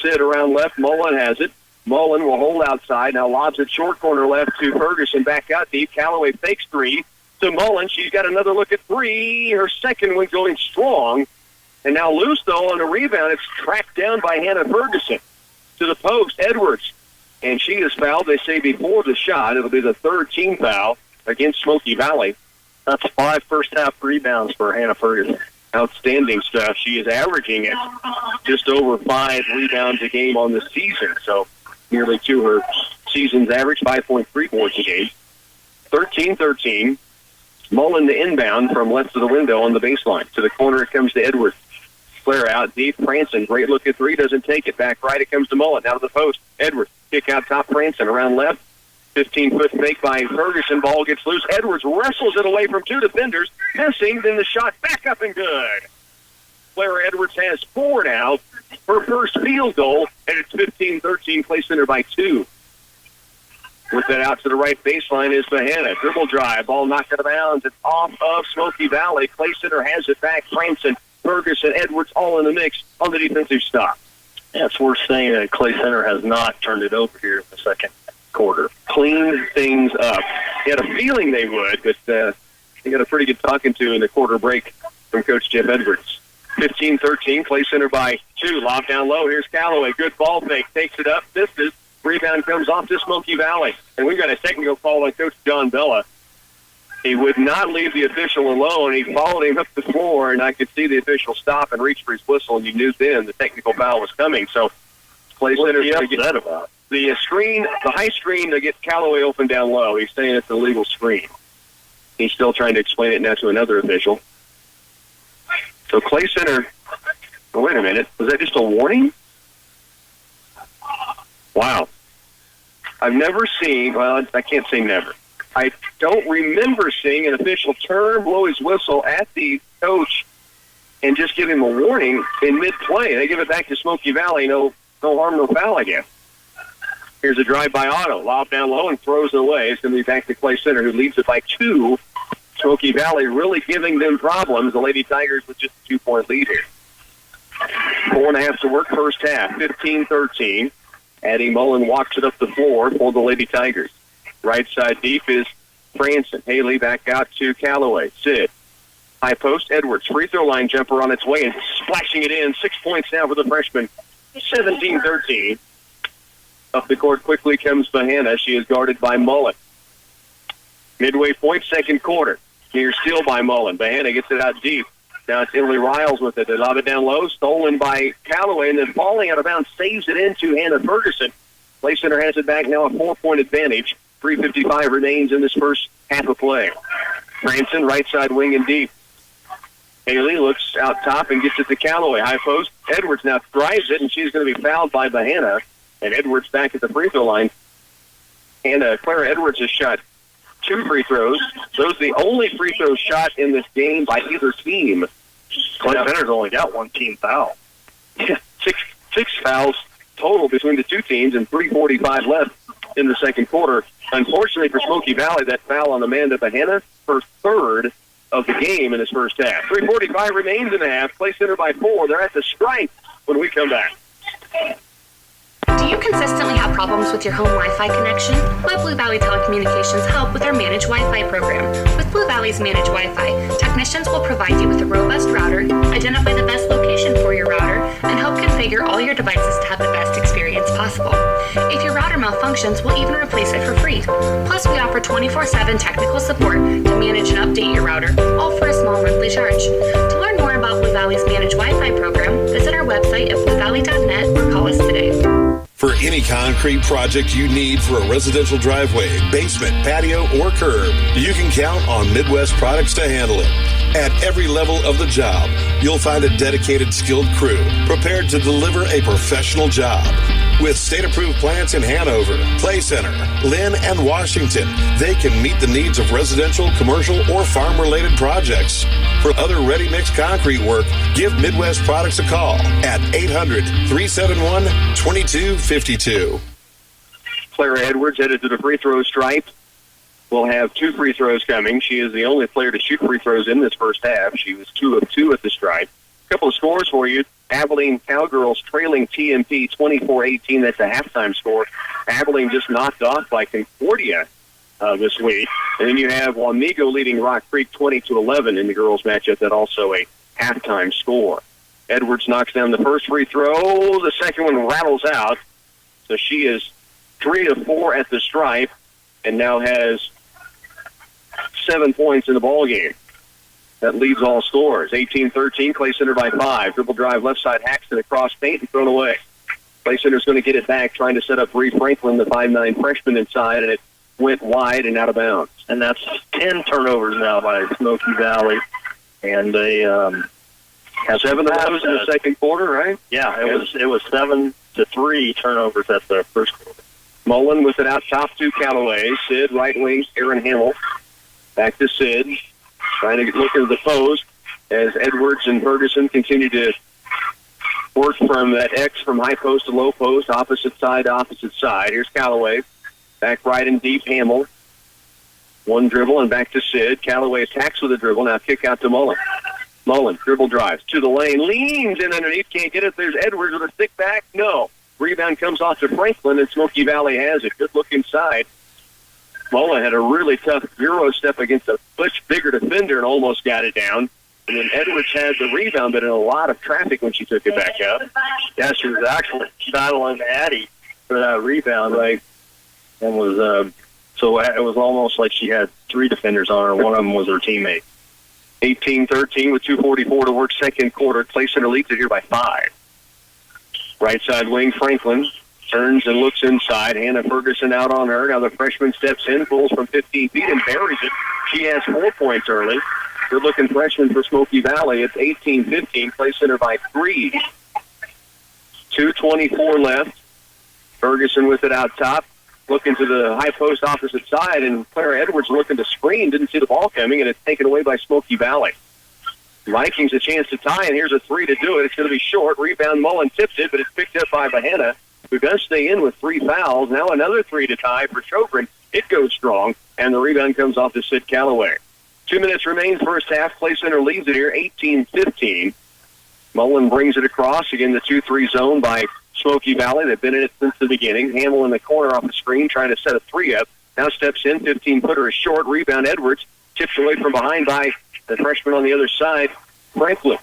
Sid around left. Mullen has it. Mullen will hold outside. Now lobs it short corner left to Ferguson. Back out deep. Callaway fakes 3 to Mullen. She's got another look at 3. Her second one going strong. And now loose, though, on the rebound. It's tracked down by Hannah Ferguson. To the post, Edwards. And she is fouled, they say, before the shot. It'll be the 3rd team foul against Smoky Valley. That's 5 first-half rebounds for Hannah Ferguson. Outstanding stuff. She is averaging at just over 5 rebounds a game on the season. So nearly to her season's average, 5.3 boards a game. 13-13. Mullen the inbound from left of the window on the baseline. To the corner it comes to Edwards. Flare out deep. Franson, great look at 3, doesn't take it. Back right, it comes to Mullen. Out of the post. Edwards, kick out top Franson. Around left, 15-foot fake by Ferguson. Ball gets loose. Edwards wrestles it away from 2 defenders. Missing, then the shot back up and good. Clara Edwards has 4 now. Her first field goal, and it's 15-13. Clay Center by 2. With that out to the right baseline is Bahana. Dribble drive. Ball knocked out of bounds. It's off of Smoky Valley. Clay Center has it back. Franson, Ferguson, Edwards all in the mix on the defensive stop. Yeah, it's worth saying that Clay Center has not turned it over here in the second quarter. Cleaned things up. He had a feeling they would, but they got a pretty good talking to in the quarter break from Coach Jeff Edwards. 15-13, Clay Center by 2. Lob down low. Here's Callaway. Good ball fake. Takes it up. Misses. Rebound comes off to Smoky Valley. And we've got a technical call on Coach John Bella. He would not leave the official alone. He followed him up the floor, and I could see the official stop and reach for his whistle, and you knew then the technical foul was coming. So Clay Center's going to get that about. The screen, the high screen to get Callaway open down low. He's saying it's a legal screen. He's still trying to explain it now to another official. So Clay Center, oh, wait a minute. Was that just a warning? Wow. I've never seen, well, I can't say never. I don't remember seeing an official turn, blow his whistle at the coach, and just give him a warning in mid-play. They give it back to Smoky Valley. No harm, no foul, I guess. Here's a drive by Otto. Lob down low and throws it away. It's going to be back to Clay Center, who leads it by 2. Smoky Valley really giving them problems. The Lady Tigers with just a 2-point lead here. 4.5 to work first half, 15-13. Addie Mullen walks it up the floor for the Lady Tigers. Right side deep is Franson. Haley back out to Callaway. Sid. High post, Edwards. Free throw line jumper on its way and splashing it in. 6 points now for the freshman. 17-13. Up the court quickly comes Bahana. She is guarded by Mullen. Midway point, second quarter. Near steal by Mullen. Bahana gets it out deep. Now it's Emily Riles with it. They lob it down low. Stolen by Callaway, and then falling out of bounds, saves it into Hannah Ferguson. Clay Center has it back now, a 4-point advantage. 3:55 remains in this first half of play. Franson, right side wing and deep. Haley looks out top and gets it to Callaway. High post. Edwards now drives it, and she's going to be fouled by Bahana. And Edwards back at the free throw line. And Clara Edwards has shot 2 free throws. Those are the only free throws shot in this game by either team. Clay Center's only got 1 team foul. Yeah, six fouls total between the 2 teams, and 3:45 left in the second quarter. Unfortunately for Smoky Valley, that foul on Amanda Bahana, her 3rd of the game in his first half. 3:45 remains in the half. Clay Center by 4. They're at the stripe when we come back. Do you consistently have problems with your home Wi-Fi connection? Let Blue Valley Telecommunications help with our Managed Wi-Fi program. With Blue Valley's Managed Wi-Fi, technicians will provide you with a robust router, identify the best location for your router, and help configure all your devices to have the best experience possible. If your router malfunctions, malfunctions, we'll even replace it for free. Plus, we offer 24/7 technical support to manage and update your router, all for a small monthly charge. To learn more about Blue Valley's managed Wi-Fi program, visit our website at bluevalley.net or call us today. For any concrete project you need for a residential driveway, basement, patio, or curb, you can count on Midwest Products to handle it. At every level of the job, you'll find a dedicated, skilled crew prepared to deliver a professional job. With state-approved plants in Hanover, Clay Center, Lynn, and Washington, they can meet the needs of residential, commercial, or farm-related projects. For other ready-mix concrete work, give Midwest Products a call at 800-371-2252. Clara Edwards headed to the free throw stripe. We'll have 2 free throws coming. She is the only player to shoot free throws in this first half. She was 2 of 2 at the stripe. A couple of scores for you. Abilene Cowgirls trailing TMP 24-18. That's a halftime score. Abilene just knocked off by Concordia this week. And then you have Wamego leading Rock Creek 20-11 in the girls' matchup. That also a halftime score. Edwards knocks down the first free throw. The second one rattles out. So she is 3 of 4 at the stripe and now has 7 points in the ball game. That leads all scores. 18-13, Clay Center by 5. Dribble drive left side, Haxton across paint and thrown away. Clay Center's going to get it back, trying to set up Bree Franklin, the 5'9 freshman inside, and it went wide and out of bounds. And that's 10 turnovers now by Smoky Valley. And they have 7 of those in the second quarter, right? Yeah, it was 7 to 3 turnovers at the first quarter. Mullen with it out top to Callaway. Sid, right wing, Aaron Hamill. Back to Sid. Trying to look into the post as Edwards and Ferguson continue to work from that X from high post to low post, opposite side to opposite side. Here's Callaway. Back right and deep, Hamill. One dribble and back to Sid. Callaway attacks with a dribble. Now kick out to Mullen. Mullen, dribble drives to the lane. Leans in underneath. Can't get it. There's Edwards with a stick back. No. Rebound comes off to Franklin, and Smoky Valley has it. Good look inside. Mullen had a really tough Euro step against a much bigger defender and almost got it down. And then Edwards had the rebound, but in a lot of traffic when she took it back up. Yeah, she was actually battling Addie for that rebound, right? And was so it was almost like she had 3 defenders on her. One of them was her teammate. 18-13 with 2:44 to work second quarter. Clay Center leads it here by 5. Right side wing, Franklin turns and looks inside. Hannah Ferguson out on her. Now the freshman steps in, pulls from 15 feet and buries it. She has 4 points early. Good-looking freshman for Smoky Valley. It's 18-15. Clay Center by 3. 2:24 left. Ferguson with it out top. Looking to the high post opposite side, and Clara Edwards looking to screen. Didn't see the ball coming, and it's taken away by Smoky Valley. Vikings a chance to tie, and here's a 3 to do it. It's going to be short. Rebound, Mullen tips it, but it's picked up by Bahena, who does stay in with 3 fouls. Now another 3 to tie for Chogren. It goes strong, and the rebound comes off to Sid Callaway. 2 minutes remain first half. Clay Center leads it here, 18-15. Mullen brings it across. Again, the 2-3 zone by Smoky Valley. They've been in it since the beginning. Hamill in the corner off the screen trying to set a 3 up. Now steps in. 15-footer is short. Rebound, Edwards. Tipped away from behind by the freshman on the other side, Franklin.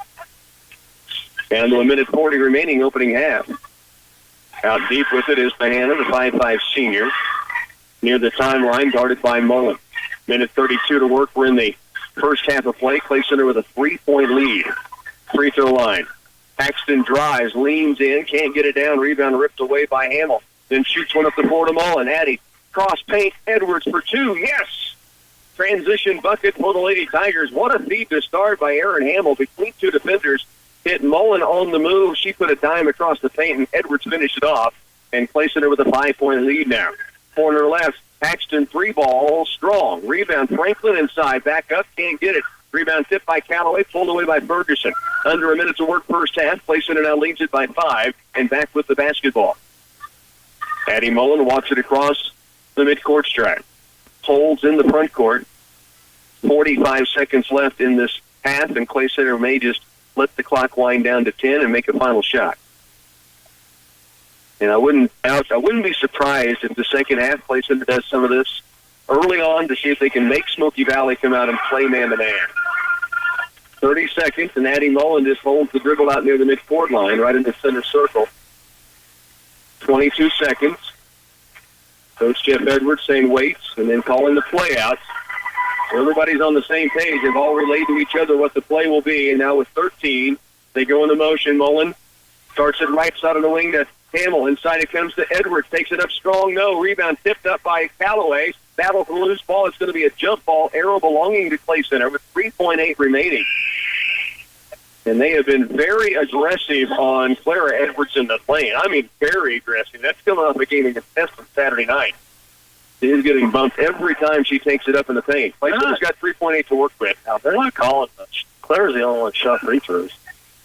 Down to 1:40 remaining, opening half. Out deep with it is Bahena, the 5'5 senior. Near the timeline, guarded by Mullen. 1:32 to work. We're in the first half of play. Clay Center with a 3-point lead. Free throw line. Paxton drives, leans in, can't get it down. Rebound ripped away by Hamill. Then shoots one up the floor to Mullen. Addie, cross paint, Edwards for 2. Yes! Transition bucket for the Lady Tigers. What a feed to start by Aaron Hamill between 2 defenders. Hit Mullen on the move. She put a dime across the paint, and Edwards finished it off. And Clay Center with a 5-point lead now. Corner left, Paxton 3-ball, strong. Rebound, Franklin inside, back up, can't get it. Rebound tipped by Callaway, pulled away by Ferguson. Under a minute to work first half. Clay Center now leads it by 5, and back with the basketball. Addie Mullen walks it across the midcourt stripe. Holds in the front court. 45 seconds left in this half, and Clay Center may just let the clock wind down to 10 and make a final shot. And I wouldn't be surprised if the second half Clay Center does some of this early on to see if they can make Smoky Valley come out and play man-to-man. 30 seconds, and Addie Mullen just holds the dribble out near the midcourt line, right in the center circle. 22 seconds. Coach Jeff Edwards saying waits and then calling the play outs. Everybody's on the same page. They've all relayed to each other what the play will be. And now with 13, they go into motion. Mullen starts it right side of the wing to Hamill. Inside it comes to Edwards. Takes it up strong. No. Rebound tipped up by KCLY. Battle for the loose ball. It's going to be a jump ball. Arrow belonging to Clay Center with 3.8 remaining. And they have been very aggressive on Clara Edwards in the lane. I mean, very aggressive. That's coming off a game against Eston Saturday night. She is getting bumped every time she takes it up in the paint. Clay Center's got 3.8 to work with. Now, they're not calling much. Clara's the only one shot free throws.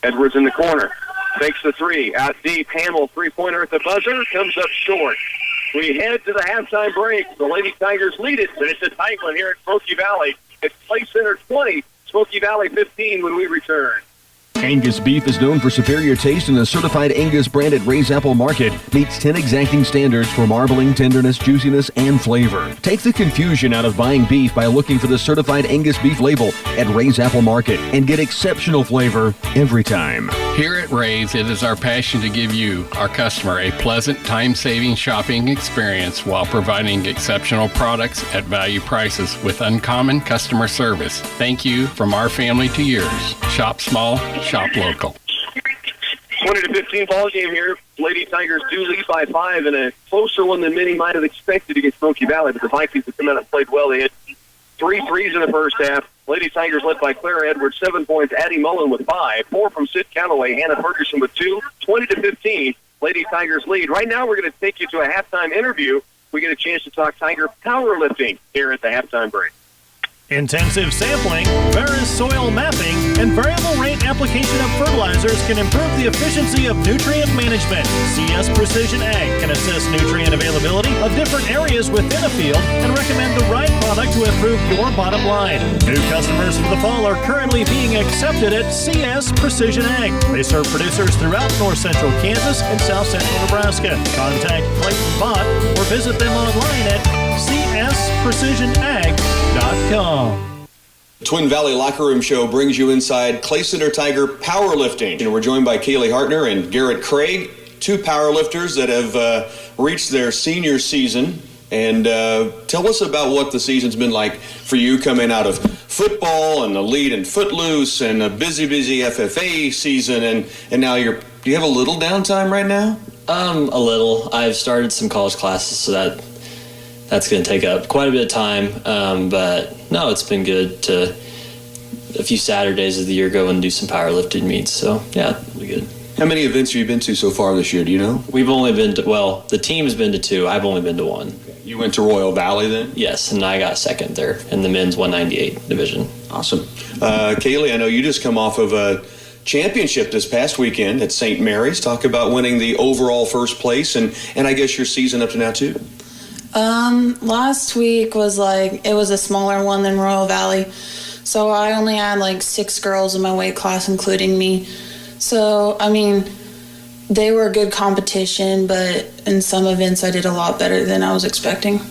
Edwards in the corner. Takes the three. Out deep. Hamill, three-pointer at the buzzer. Comes up short. We head to the halftime break. The Lady Tigers lead it, but it's a tight one here at Smoky Valley. It's Clay Center 20, Smoky Valley 15 when we return. Angus beef is known for superior taste, and the certified Angus brand at Ray's Apple Market meets 10 exacting standards for marbling, tenderness, juiciness, and flavor. Take the confusion out of buying beef by looking for the certified Angus beef label at Ray's Apple Market and get exceptional flavor every time. Here at Ray's, it is our passion to give you, our customer, a pleasant, time-saving shopping experience while providing exceptional products at value prices with uncommon customer service. Thank you from our family to yours. Shop small, shop local. 20-15 ball game here. Lady Tigers do lead by 5 in a closer one than many might have expected against Smoky Valley, but the Vikings have come out and played well. They had 3 threes in the first half. Lady Tigers led by Clara Edwards, 7 points. Addie Mullen with 5, 4 from Sid KCLY, Hannah Ferguson with 2. 20-15, Lady Tigers lead. Right now we're going to take you to a halftime interview. We get a chance to talk Tiger powerlifting here at the halftime break. Intensive sampling, various soil mapping, and variable rate application of fertilizers can improve the efficiency of nutrient management. CS Precision Ag can assess nutrient availability of different areas within a field and recommend the right product to improve your bottom line. New customers for the fall are currently being accepted at CS Precision Ag. They serve producers throughout north central Kansas and south central Nebraska. Contact Clayton Bott or visit them online at csprecisionag.com. Twin Valley Locker Room Show brings you inside Clay Center Tiger powerlifting. And we're joined by Kaylee Hartner and Garrett Craig, 2 powerlifters that have reached their senior season. And tell us about what the season's been like for you coming out of football and the lead in Footloose and a busy FFA season. And now do you have a little downtime right now? A little. I've started some college classes, so that's going to take up quite a bit of time, but no, it's been good to a few Saturdays of the year go and do some powerlifting meets, so yeah, it'll be good. How many events have you been to so far this year, do you know? We've only been to, the team's been to 2, I've only been to 1. You went to Royal Valley then? Yes, and I got second there in the men's 198 division. Awesome. Kaylee, I know you just come off of a championship this past weekend at St. Mary's. Talk about winning the overall first place and I guess your season up to now too. Last week was it was a smaller one than Royal Valley. So I only had 6 girls in my weight class, including me. So, I mean, they were good competition, but in some events I did a lot better than I was expecting.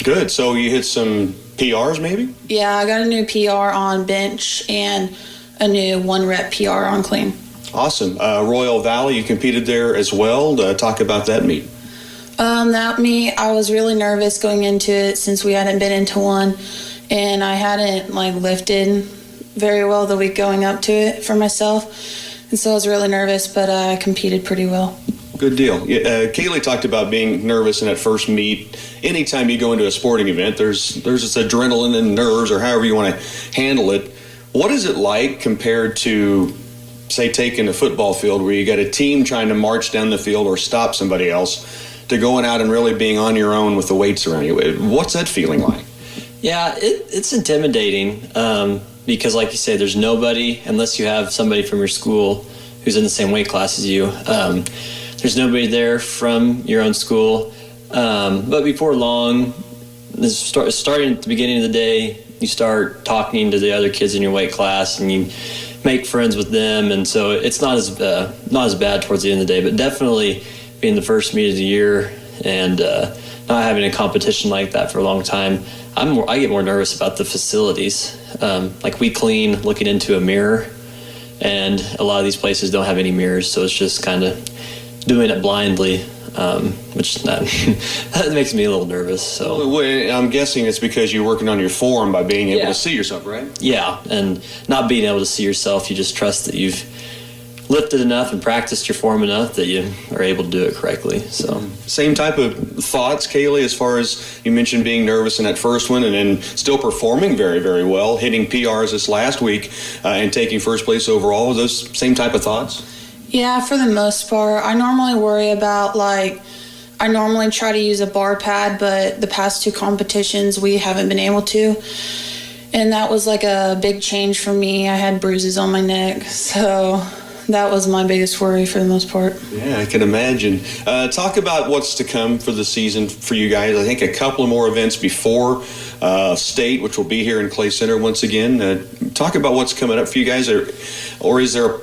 Good. So you hit some PRs maybe? Yeah, I got a new PR on bench and a new 1-rep PR on clean. Awesome. Royal Valley, you competed there as well. Talk about that meet. That meet, I was really nervous going into it since we hadn't been into one, and I hadn't lifted very well the week going up to it for myself, and so I was really nervous, but I competed pretty well. Good deal. Kaylee talked about being nervous in that first meet. Anytime you go into a sporting event, there's this adrenaline and nerves, or however you want to handle it. What is it like compared to, say, taking a football field where you got a team trying to march down the field or stop somebody else, to going out and really being on your own with the weights around you? What's that feeling like? Yeah, it's intimidating because, like you say, there's nobody, unless you have somebody from your school who's in the same weight class as you. There's nobody there from your own school. But before long, starting at the beginning of the day, you start talking to the other kids in your weight class, and you make friends with them, and so it's not as bad towards the end of the day. But definitely, being the first meet of the year and not having a competition like that for a long time, I get more nervous about the facilities. We clean looking into a mirror, and a lot of these places don't have any mirrors, so it's just kind of doing it blindly. which that makes me a little nervous. So Well, I'm guessing it's because you're working on your form by being able to see yourself, right? yeah, and not being able to see yourself, you just trust that you've lifted enough and practiced your form enough that you are able to do it correctly. So Same type of thoughts, Kaylee, as far as you mentioned being nervous in that first one and then still performing very, very well, hitting PRs this last week and taking first place overall. Are those same type of thoughts? Yeah, for the most part. I normally worry about, like, I normally try to use a bar pad, but the past 2 competitions we haven't been able to. And that was like a big change for me. I had bruises on my neck, so that was my biggest worry for the most part. Yeah, I can imagine. Talk about what's to come for the season for you guys. I think a couple of more events before state, which will be here in Clay Center once again. Talk about what's coming up for you guys, or is there...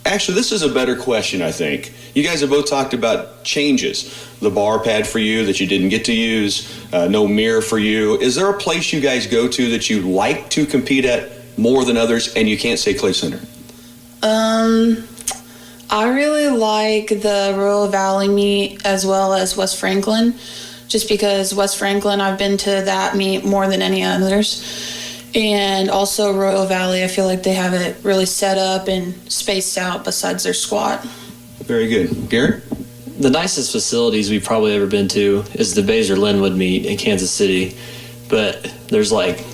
Actually, this is a better question, I think. You guys have both talked about changes. The bar pad for you that you didn't get to use, no mirror for you. Is there a place you guys go to that you like to compete at more than others, and you can't say Clay Center? I really like the Royal Valley meet as well as West Franklin, just because West Franklin, I've been to that meet more than any others. And also Royal Valley, I feel like they have it really set up and spaced out besides their squat. Very good. Garrett? the nicest facilities we've probably ever been to is the Baser Linwood meet in Kansas City, but there's like,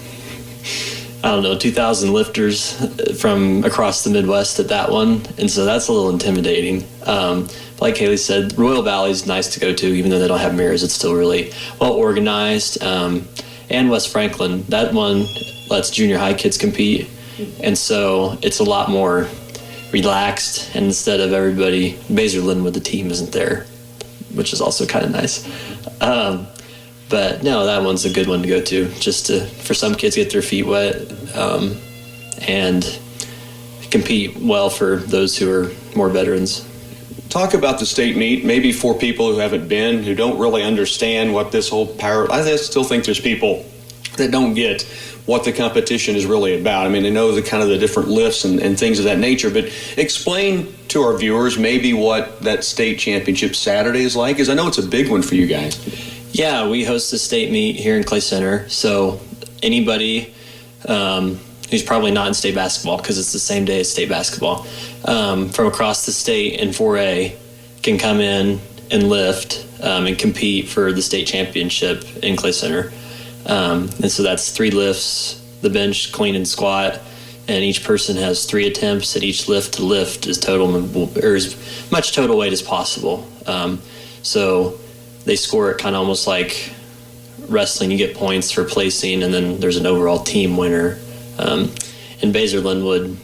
I don't know, 2,000 lifters from across the Midwest at that one, and so that's a little intimidating. Like Haley said, Royal Valley is nice to go to, even though they don't have mirrors. It's still really well organized. And West Franklin, that one lets junior high kids compete, and so it's a lot more relaxed. And instead of everybody, Baser Linwood, the team isn't there, which is also kind of nice. But no, that one's a good one to go to, just to, for some kids, get their feet wet and compete well for those who are more veterans. Talk about the state meet, maybe for people who haven't been, who don't really understand what this whole power... I still think there's people that don't get what the competition is really about. I mean, they know the kind of the different lifts and things of that nature, but explain to our viewers maybe what that state championship Saturday is like, because I know it's a big one for you guys. Yeah, we host the state meet here in Clay Center, so anybody who's probably not in state basketball, because it's the same day as state basketball, from across the state in 4A can come in and lift and compete for the state championship in Clay Center. And so that's 3 lifts, the bench, clean, and squat, and each person has 3 attempts at each lift to lift as much total weight as possible. So they score it kind of almost like wrestling. You get points for placing, and then there's an overall team winner. And Baser Linwood,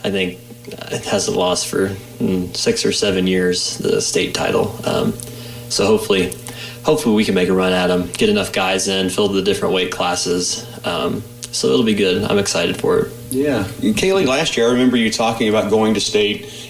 I think, it hasn't lost for 6 or 7 years, the state title. So hopefully we can make a run at them, get enough guys in, fill the different weight classes. So it'll be good. I'm excited for it. Yeah. Kaylee, last year I remember you talking about going to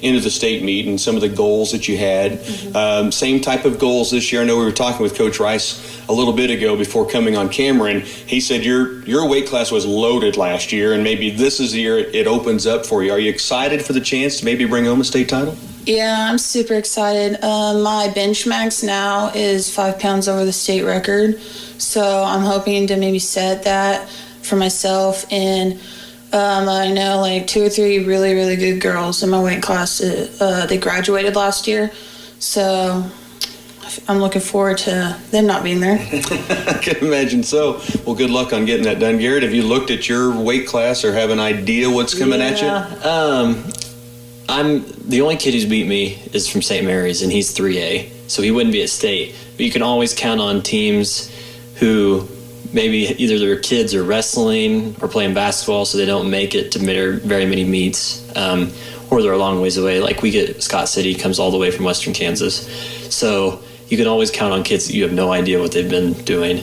into the state meet and some of the goals that you had. Mm-hmm. Same type of goals this year. I know we were talking with Coach Rice a little bit ago before coming on camera, and he said your weight class was loaded last year, and maybe this is the year it opens up for you. Are you excited for the chance to maybe bring home a state title? Yeah, I'm super excited. My bench max now is 5 pounds over the state record, so I'm hoping to maybe set that for myself. And I know like 2 or 3 really, really good girls in my weight class. They graduated last year, so I'm looking forward to them not being there. I can imagine so. Well, good luck on getting that done. Garrett, have you looked at your weight class or have an idea what's coming at you? I'm the only kid who's beat me is from St. Mary's, and he's 3A, so he wouldn't be at state. But you can always count on teams who maybe either their kids are wrestling or playing basketball, so they don't make it to very many meets, or they're a long ways away. Like we get Scott City, comes all the way from western Kansas. So you can always count on kids that you have no idea what they've been doing.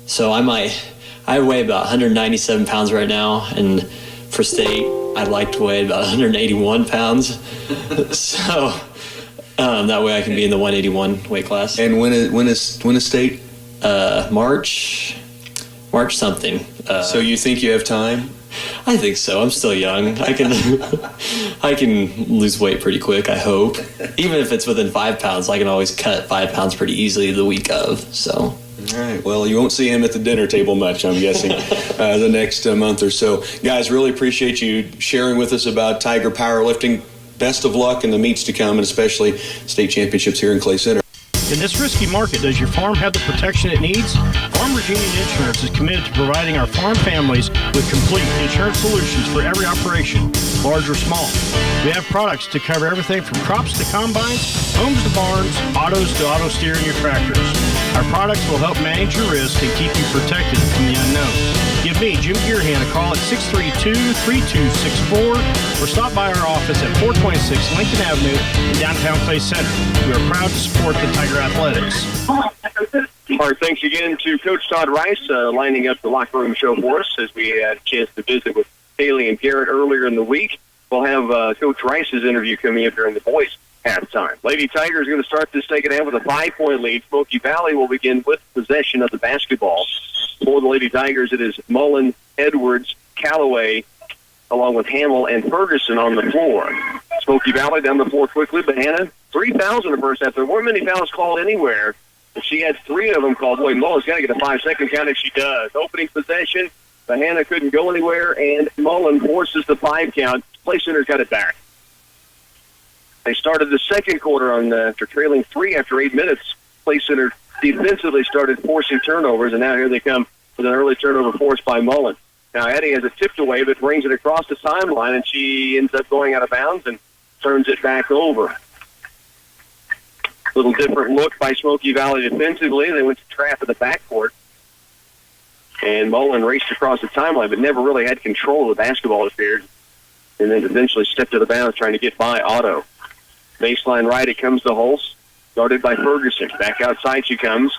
So I weigh about 197 pounds right now, and for state, I'd like to weigh about 181 pounds. So that way I can be in the 181 weight class. And when is state? March something. So you think you have time? I think so. I'm still young. I I can lose weight pretty quick, I hope. Even if it's within 5 pounds, I can always cut 5 pounds pretty easily the week of, so. All right. Well, you won't see him at the dinner table much, I'm guessing, the next month or so. Guys, really appreciate you sharing with us about Tiger Powerlifting. Best of luck in the meets to come, and especially state championships here in Clay Center. In this risky market, does your farm have the protection it needs? Farmers Union Insurance is committed to providing our farm families with complete insurance solutions for every operation, large or small. We have products to cover everything from crops to combines, homes to barns, autos to auto steer and your tractors. Our products will help manage your risk and keep you protected from the unknown. Give me, Jim Gearhan, a call at 632-3264 or stop by our office at 426 Lincoln Avenue in downtown Clay Center. We are proud to support the Tiger Athletics. All right, thanks again to Coach Todd Rice lining up the locker room show for us as we had a chance to visit with Haley and Garrett earlier in the week. We'll have Coach Rice's interview coming up during the boys' halftime. Lady Tigers are going to start this second half with a 5-point lead. Smoky Valley will begin with possession of the basketball. For the Lady Tigers, it is Mullen, Edwards, Callaway, along with Hamill and Ferguson on the floor. Smoky Valley down the floor quickly, but Hannah, 3 fouls in the first half. There weren't many fouls called anywhere, but she had 3 of them called. Boy, Mullen's got to get a 5-second count if she does. Opening possession, but Hannah couldn't go anywhere, and Mullen forces the 5 count. Play Center's got it back. They started the second quarter after trailing 3 after 8 minutes. Play Center defensively started forcing turnovers, and now here they come with an early turnover forced by Mullen. Now Eddie has a tipped away, but brings it across the timeline, and she ends up going out of bounds and turns it back over. A little different look by Smoky Valley defensively. They went to trap at the backcourt, and Mullen raced across the timeline, but never really had control of the basketball, it appeared, and then eventually stepped to the bounds trying to get by Otto. Baseline right, it comes to Hulse, guarded by Ferguson. Back outside she comes.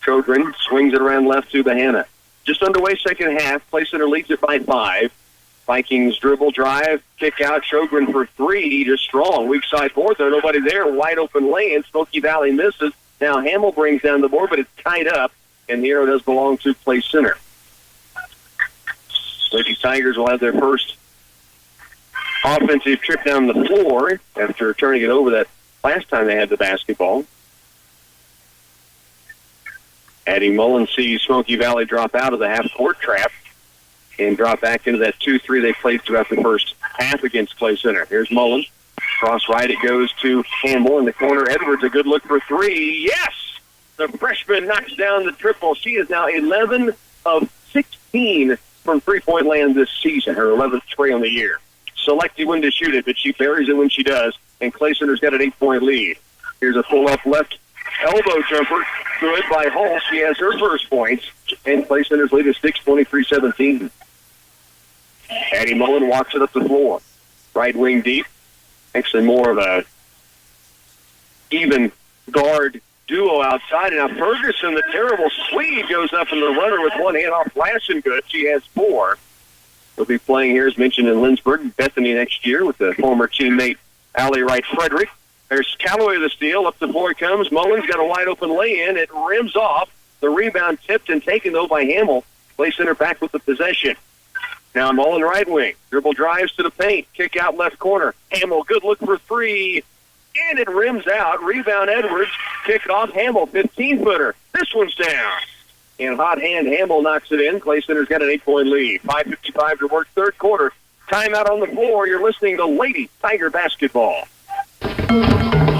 Trogren swings it around left to Bahana. Just underway second half. Play Center leads it by 5. Vikings dribble, drive, kick out. Trogren for 3, just strong. Weak side fourth, there nobody there. Wide open lane. Smoky Valley misses. Now Hamill brings down the board, but it's tied up, and the arrow does belong to Play Center. Lady Tigers will have their first offensive trip down the floor after turning it over that last time they had the basketball. Addie Mullen sees Smoky Valley drop out of the half-court trap and drop back into that 2-3 they played throughout the first half against Clay Center. Here's Mullen. Cross right, it goes to Hamill in the corner. Edwards, a good look for 3. Yes! The freshman knocks down the triple. She is now 11 of 16 from three-point land this season, her 11th tray on the year. Selected when to shoot it, but she buries it when she does, and Clay Center's got an 8-point lead. Here's a pull-up left elbow jumper, good by Hall. She has her first points, and Clay Center's lead is 6-23-17. Addie Mullen walks it up the floor. Right wing deep. Actually more of a even guard duo outside. And now Ferguson, the terrible Swede, goes up in the runner with one hand off flashing good. She has 4. They'll be playing here, as mentioned, in Lynchburg, Bethany next year with the former teammate Allie Wright Frederick. There's Callaway the steal. Up the floor it comes. Mullen's got a wide-open lay-in. It rims off. The rebound tipped and taken, though, by Hamill. Play Center back with the possession. Now Mullen right wing. Dribble drives to the paint. Kick out left corner. Hamill, good look for 3. And it rims out. Rebound Edwards. Kick off Hamill. 15-footer. This one's down. And hot hand Hamill knocks it in. Clay Center's got an 8-point lead. 5:55 to work third quarter. Timeout on the floor. You're listening to Lady Tiger Basketball.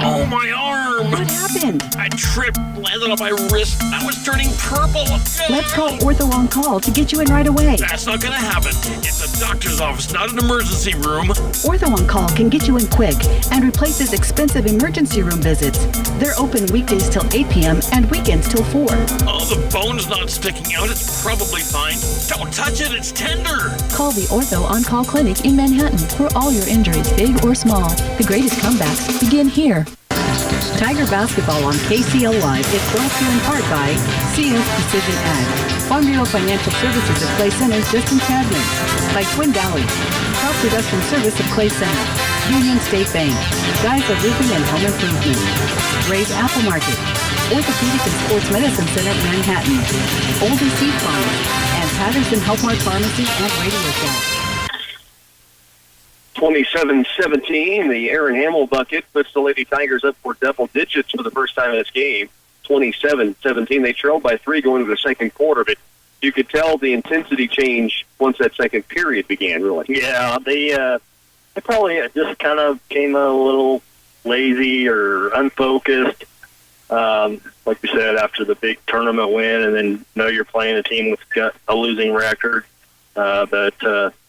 Oh, my arm! What happened? I tripped, landed on my wrist. I was turning purple. Let's call Ortho On Call to get you in right away. That's not going to happen. It's a doctor's office, not an emergency room. Ortho On Call can get you in quick and replaces expensive emergency room visits. They're open weekdays till 8 p.m. and weekends till 4. Oh, the bone's not sticking out. It's probably fine. Don't touch it. It's tender. Call the Ortho On Call Clinic in Manhattan for all your injuries, big or small. The greatest comebacks begin here. Tiger Basketball on KCLY is brought to you in part by CS Precision Ag, Farm Bureau Financial Services of Clay Center, Justin Chadman, by Twin Valley, Crop Production Service of Clay Center, Union State Bank, Guys of Roofing and Home Improvement, Ray's Apple Market, Orthopedic and Sports Medicine Center, Manhattan, Oldie Seed Farms, and Patterson Health Mart Pharmacy and Radio Shack. 27-17, the Aaron Hamill bucket puts the Lady Tigers up for double digits for the first time in this game. 27-17. They trailed by 3 going into the second quarter, but you could tell the intensity change once that second period began, really. Yeah, they probably just kind of came a little lazy or unfocused, like we said, after the big tournament win, and then you're playing a team with a losing record. But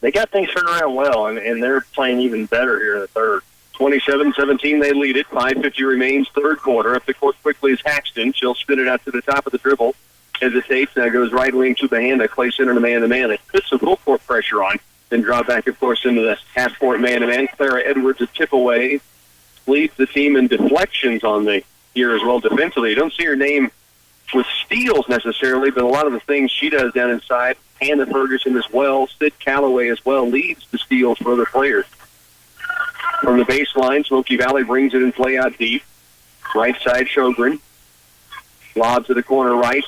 they got things turned around well, and they're playing even better here in the third. 27-17, they lead it. 5:50 remains, third quarter. Up the court quickly is Haxton. She'll spin it out to the top of the dribble. Hesitates. Now goes right wing to Bahanda. Clay Center to man-to-man. They put some full court pressure on. Then draw back, of course, into the half-court man-to-man. Clara Edwards, a tip away, leads the team in deflections on the year as well defensively. You don't see her name with steals necessarily, but a lot of the things she does down inside, Hannah Ferguson as well, Sid Calloway as well, leads the steals for other players. From the baseline, Smoky Valley brings it in play out deep. Right side, Sjogren. Lob to the corner right.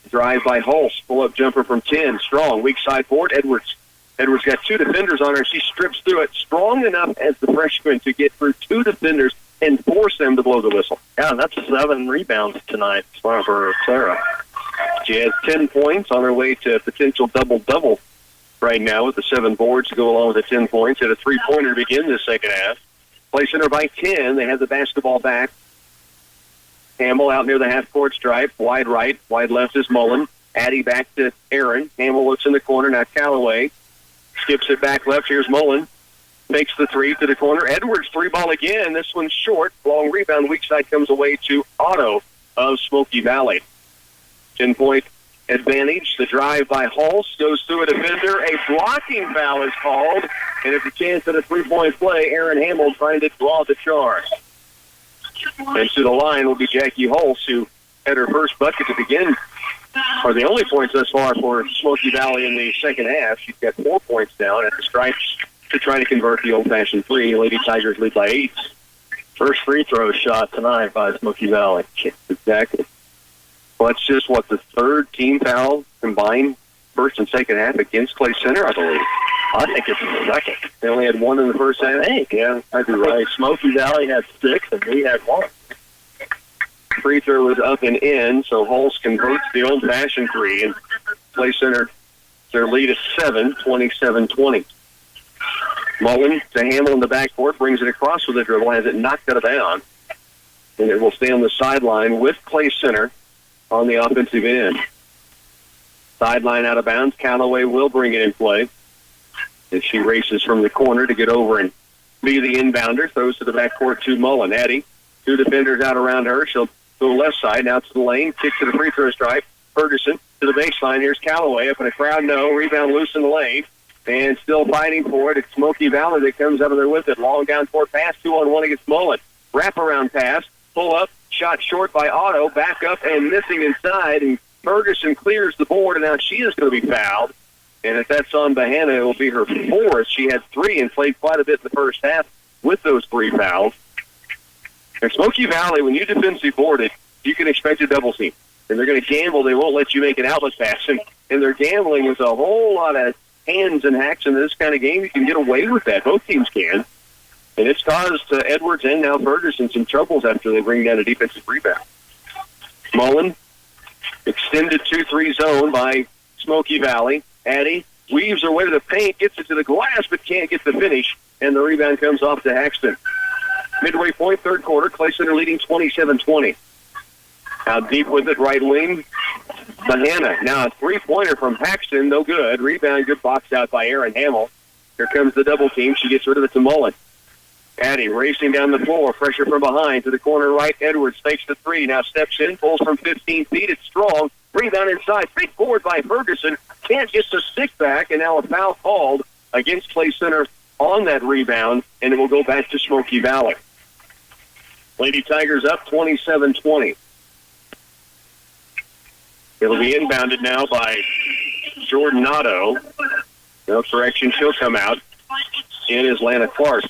Drive by Hulse. Pull-up jumper from 10. Strong. Weak side forward. Edwards got 2 defenders on her. She strips through it. Strong enough as the freshman to get through 2 defenders and force them to blow the whistle. Yeah, that's 7 rebounds tonight for Clara. She has 10 points on her way to a potential double-double right now with the 7 boards to go along with the 10 points. Had a 3-pointer to begin this second half. Play center by 10. They have the basketball back. Hamill out near the half-court stripe. Wide right. Wide left is Mullen. Addy back to Aaron. Hamill looks in the corner. Now Calloway skips it back left. Here's Mullen. Makes the 3 to the corner. Edwards 3-ball again. This one's short. Long rebound. Weak side comes away to Otto of Smoky Valley. 10-point advantage. The drive by Hulse goes through a defender. A blocking foul is called. And if a chance at a 3-point play, Aaron Hamill trying to draw the charge. And to the line will be Jackie Hulse, who had her first bucket to begin, or the only points thus far for Smoky Valley in the second half. She's got 4 points down at the stripes to try to convert the old-fashioned 3. Lady Tigers lead by 8. First free throw shot tonight by Smoky Valley. Exactly. Well, that's just, the third team foul combined first and second half against Clay Center, I believe. I think it's the second. They only had 1 in the first half? Yeah, I'd be right. Smoky Valley had 6, and we had 1. Free throw was up and in, so Hulse converts the old-fashioned 3, and Clay Center, their lead is 7, 27-20. Mullen to Hamill in the backcourt, brings it across with a dribble, has it knocked out of bounds, and it will stay on the sideline with Clay Center on the offensive end. Sideline out of bounds. Calloway will bring it in play as she races from the corner to get over and be the inbounder. Throws to the backcourt to Mullen. Addy, 2 defenders out around her. She'll go left side, now to the lane, kick to the free throw stripe. Ferguson to the baseline. Here's Calloway up in a crowd. No, rebound loose in the lane. And still fighting for it. It's Smoky Valley that comes out of there with it. Long down court pass, 2-on-1 against Mullen. Wraparound pass, pull up, shot short by Otto, back up and missing inside. And Ferguson clears the board, and now she is going to be fouled. And if that's on Bahana, it will be her 4th. She had 3 and played quite a bit in the first half with those 3 fouls. And Smoky Valley, when you defensively board it, you can expect a double team. And they're going to gamble. They won't let you make an outlet pass. And they're gambling with a whole lot of hands and hacks in this kind of game. You can get away with that. Both teams can. And it's caused Edwards and now Ferguson some troubles after they bring down a defensive rebound. Mullen, extended 2-3 zone by Smoky Valley. Addy weaves her way to the paint, gets it to the glass, but can't get the finish. And the rebound comes off to Haxton. Midway point, third quarter, Clay Center leading 27-20. Out deep with it, right wing. Bahana. Now a 3-pointer from Paxton, no good. Rebound, good box out by Aaron Hamill. Here comes the double team. She gets rid of it to Mullen. Addy racing down the floor. Pressure from behind to the corner right. Edwards fakes the 3. Now steps in, pulls from 15 feet. It's strong. Rebound inside. Big forward by Ferguson. Can't get the stick back, and now a foul called against Clay Center on that rebound, and it will go back to Smoky Valley. Lady Tigers up 27-20. It'll be inbounded now by Jordan Otto. No correction, she'll come out. In is Lana Clark.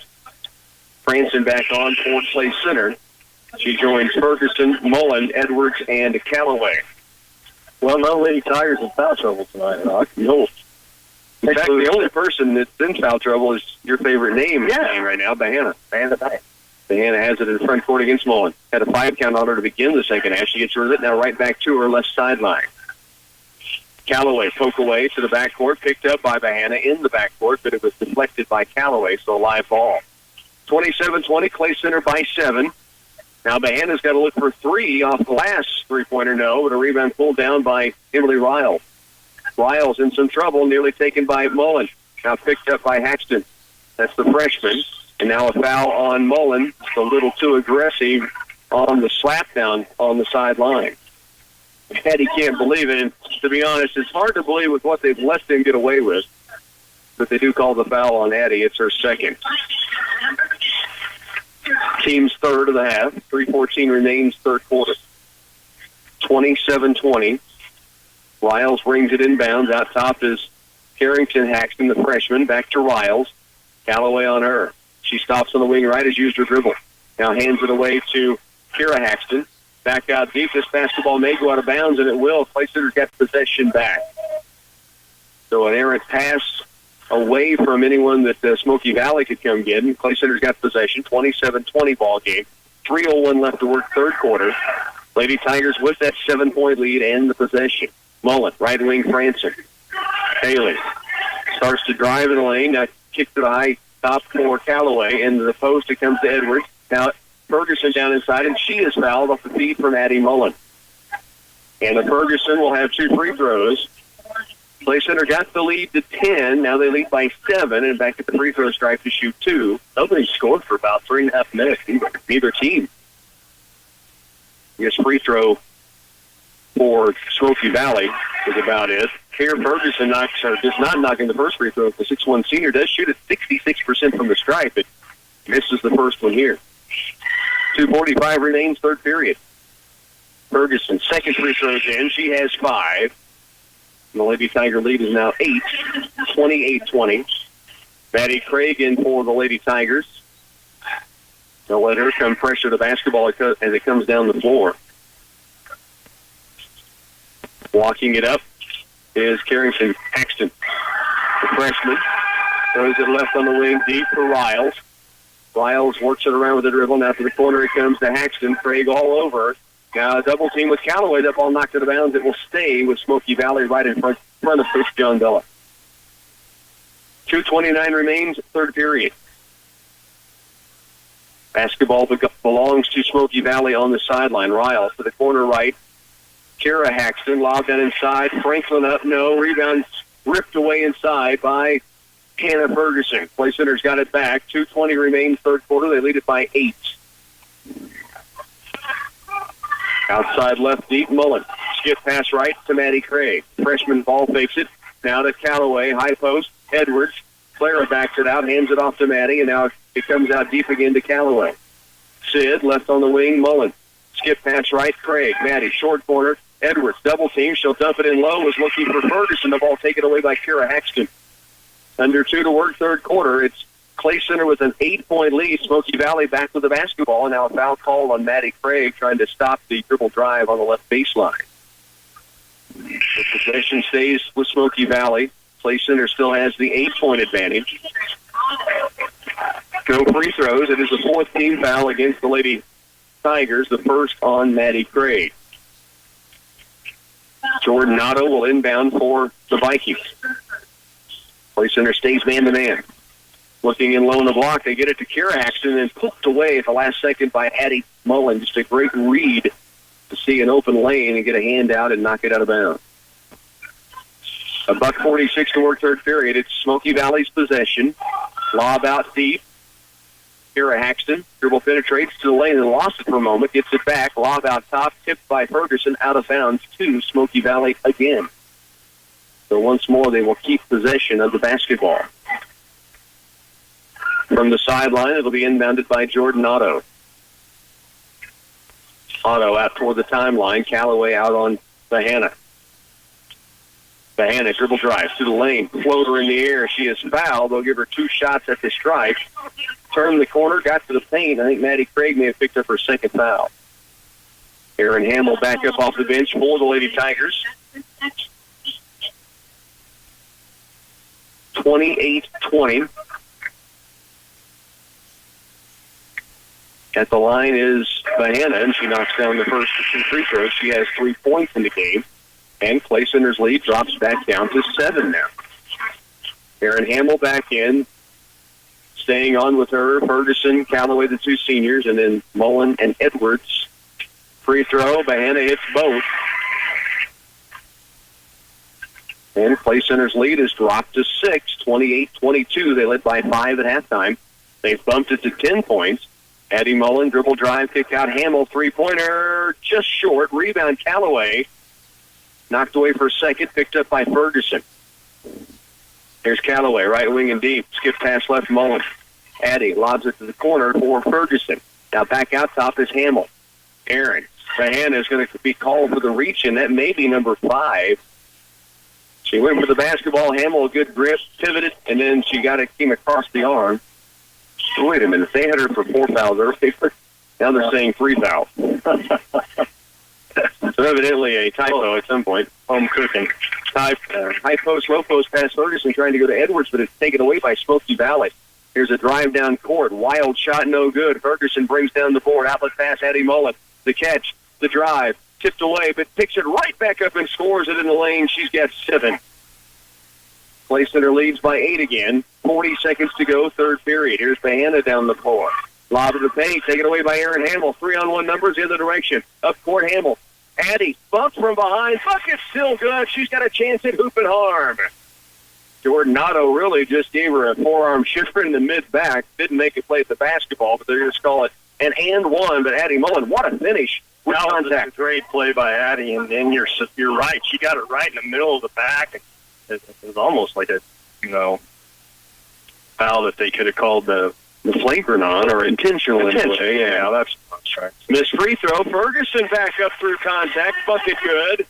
Franson back on for Clay Center. She joins Ferguson, Mullen, Edwards, and Calloway. Well, no Lady Tigers in foul trouble tonight, Doc. No. In fact, the only person that's in foul trouble is your favorite name in the game right now, Bahana. Bahana has it in front court against Mullen. Had a 5 count on her to begin the second half. She gets rid of it. Now right back to her left sideline. Callaway poke away to the backcourt, picked up by Bahana in the backcourt, but it was deflected by Callaway, so a live ball. 27-20, Clay Center by 7. Now Bahana's got to look for 3 off the last three-pointer, no, but a rebound pulled down by Emily Riles. Riles in some trouble, nearly taken by Mullen. Now picked up by Haxton. That's the freshman. And now a foul on Mullen. It's a little too aggressive on the slap down on the sideline. Eddie can't believe it. And to be honest, it's hard to believe with what they've let him get away with. But they do call the foul on Addie. It's her second. Team's third of the half. 3:14 remains third quarter. 27-20. Riles brings it inbounds. Out top is Carrington Haxton, the freshman. Back to Riles. Callaway on her. She stops on the wing right, has used her dribble. Now hands it away to Kira Haxton. Back out deep. This basketball may go out of bounds, and it will. Clay Center's got possession back. So an errant pass away from anyone that Smoky Valley could come get. And Clay Center's got possession. 27-20 ball game. 3:01 left to work third quarter. Lady Tigers with that 7-point lead and the possession. Mullen, right wing Franson. Haley starts to drive in the lane. Now kicks to the high top for Callaway. Into the post, it comes to Edwards. Now Ferguson down inside, and she is fouled off the feed from Addie Mullen. And the Ferguson will have 2 free throws. Clay Center got the lead to 10. Now they lead by 7, and back at the free throw stripe to shoot 2. Nobody scored for about 3.5 minutes. Neither team. I guess free throw for Smoky Valley is about it. Here Ferguson does not knock in the first free throw. The 6'1" senior does shoot at 66% from the stripe, but misses the first one here. 2:45 remains third period. Ferguson, second free throws in. She has 5. And the Lady Tiger lead is now 8, 28-20. Maddie Craig in for the Lady Tigers. They'll let her come pressure the basketball as it comes down the floor. Walking it up is Carrington Paxton, the freshman. Throws it left on the wing deep for Riles. Riles works it around with the dribble. Now to the corner it comes to Haxton. Craig all over. Now a double team with Callaway. That ball knocked out of bounds. It will stay with Smoky Valley right in front of Coach John Bella. 2:29 remains, third period. Basketball belongs to Smoky Valley on the sideline. Riles to the corner right. Kira Haxton lobbed that inside. Franklin up, no. Rebound ripped away inside by Hannah Ferguson. Clay Center's got it back. 2:20 remains third quarter. They lead it by 8. Outside left deep, Mullen. Skip pass right to Maddie Craig. Freshman ball fakes it. Now to Callaway. High post. Edwards. Clara backs it out, hands it off to Maddie, and now it comes out deep again to Callaway. Sid left on the wing, Mullen. Skip pass right, Craig. Maddie, short corner. Edwards, double team. She'll dump it in low. Was looking for Ferguson. The ball taken away by Kira Haxton. Under 2 to work third quarter. It's Clay Center with an 8-point lead. Smoky Valley back with the basketball. And now a foul call on Maddie Craig trying to stop the dribble drive on the left baseline. The possession stays with Smoky Valley. Clay Center still has the 8-point advantage. No free throws. It is the 4th team foul against the Lady Tigers, the first on Maddie Craig. Jordan Otto will inbound for the Vikings. Clay Center stays man-to-man. Looking in low in the block, they get it to Kira Haxton and poked away at the last second by Addie Mullen. Just a great read to see an open lane and get a hand out and knock it out of bounds. $1:46 to work third period. It's Smoky Valley's possession. Lob out deep. Kira Haxton. Dribble penetrates to the lane and lost it for a moment. Gets it back. Lob out top. Tipped by Ferguson. Out of bounds to Smoky Valley again. So once more, they will keep possession of the basketball. From the sideline, it'll be inbounded by Jordan Otto. Otto out toward the timeline. Callaway out on Bahana. Bahana dribble drives to the lane. Floater in the air. She is fouled. They'll give her 2 shots at the strike. Turned the corner, got to the paint. I think Maddie Craig may have picked up her second foul. Aaron Hamill back up off the bench for the Lady Tigers. 28-20. At the line is Bahana, and she knocks down the first of 2 free throws. She has 3 points in the game. And Clay Center's lead drops back down to 7 now. Aaron Hamill back in. Staying on with her, Ferguson, Callaway, the 2 seniors, and then Mullen and Edwards. Free throw, Bahana hits both. And Clay Center's lead is dropped to 6, 28-22. They led by 5 at halftime. They've bumped it to 10 points. Addie Mullen, dribble drive, kick out Hamill, three-pointer, just short. Rebound, Callaway. Knocked away for a second, picked up by Ferguson. Here's Callaway, right wing and deep. Skip pass left, Mullen. Addie lobs it to the corner for Ferguson. Now back out top is Hamill. Aaron. Bahana is going to be called for the reach, and that may be number 5. She went for the basketball. Hamill, a good grip, pivoted, and then she came across the arm. Wait a minute. They had her for 4 fouls earlier. Now they're saying 3 fouls. So evidently a typo at some point. Home cooking. High post, low post pass Ferguson trying to go to Edwards, but it's taken away by Smoky Valley. Here's a drive down court. Wild shot, no good. Ferguson brings down the board. Outlet pass, Addie Mullen. The catch, the drive, tipped away, but picks it right back up and scores it in the lane. She's got 7. Clay Center leads by 8 again. 40 seconds to go, third period. Here's Bahana down the floor. Lob to the paint, taken away by Aaron Hamill. 3-on-1 numbers the other direction. Up court, Hamill. Addie, bumped from behind. Bucket's still good. She's got a chance at hoop and harm. Jordan Otto really just gave her a forearm shiver in the mid-back. Didn't make it play at the basketball, but they're going to call it an and one. But Addie Mullen, what a finish. That was a great play by Addie, and you're right. She got it right in the middle of the back. It was almost like a, foul that they could have called the flagrant on or intentional. Yeah, that's right. Missed free throw. Ferguson back up through contact. Bucket good.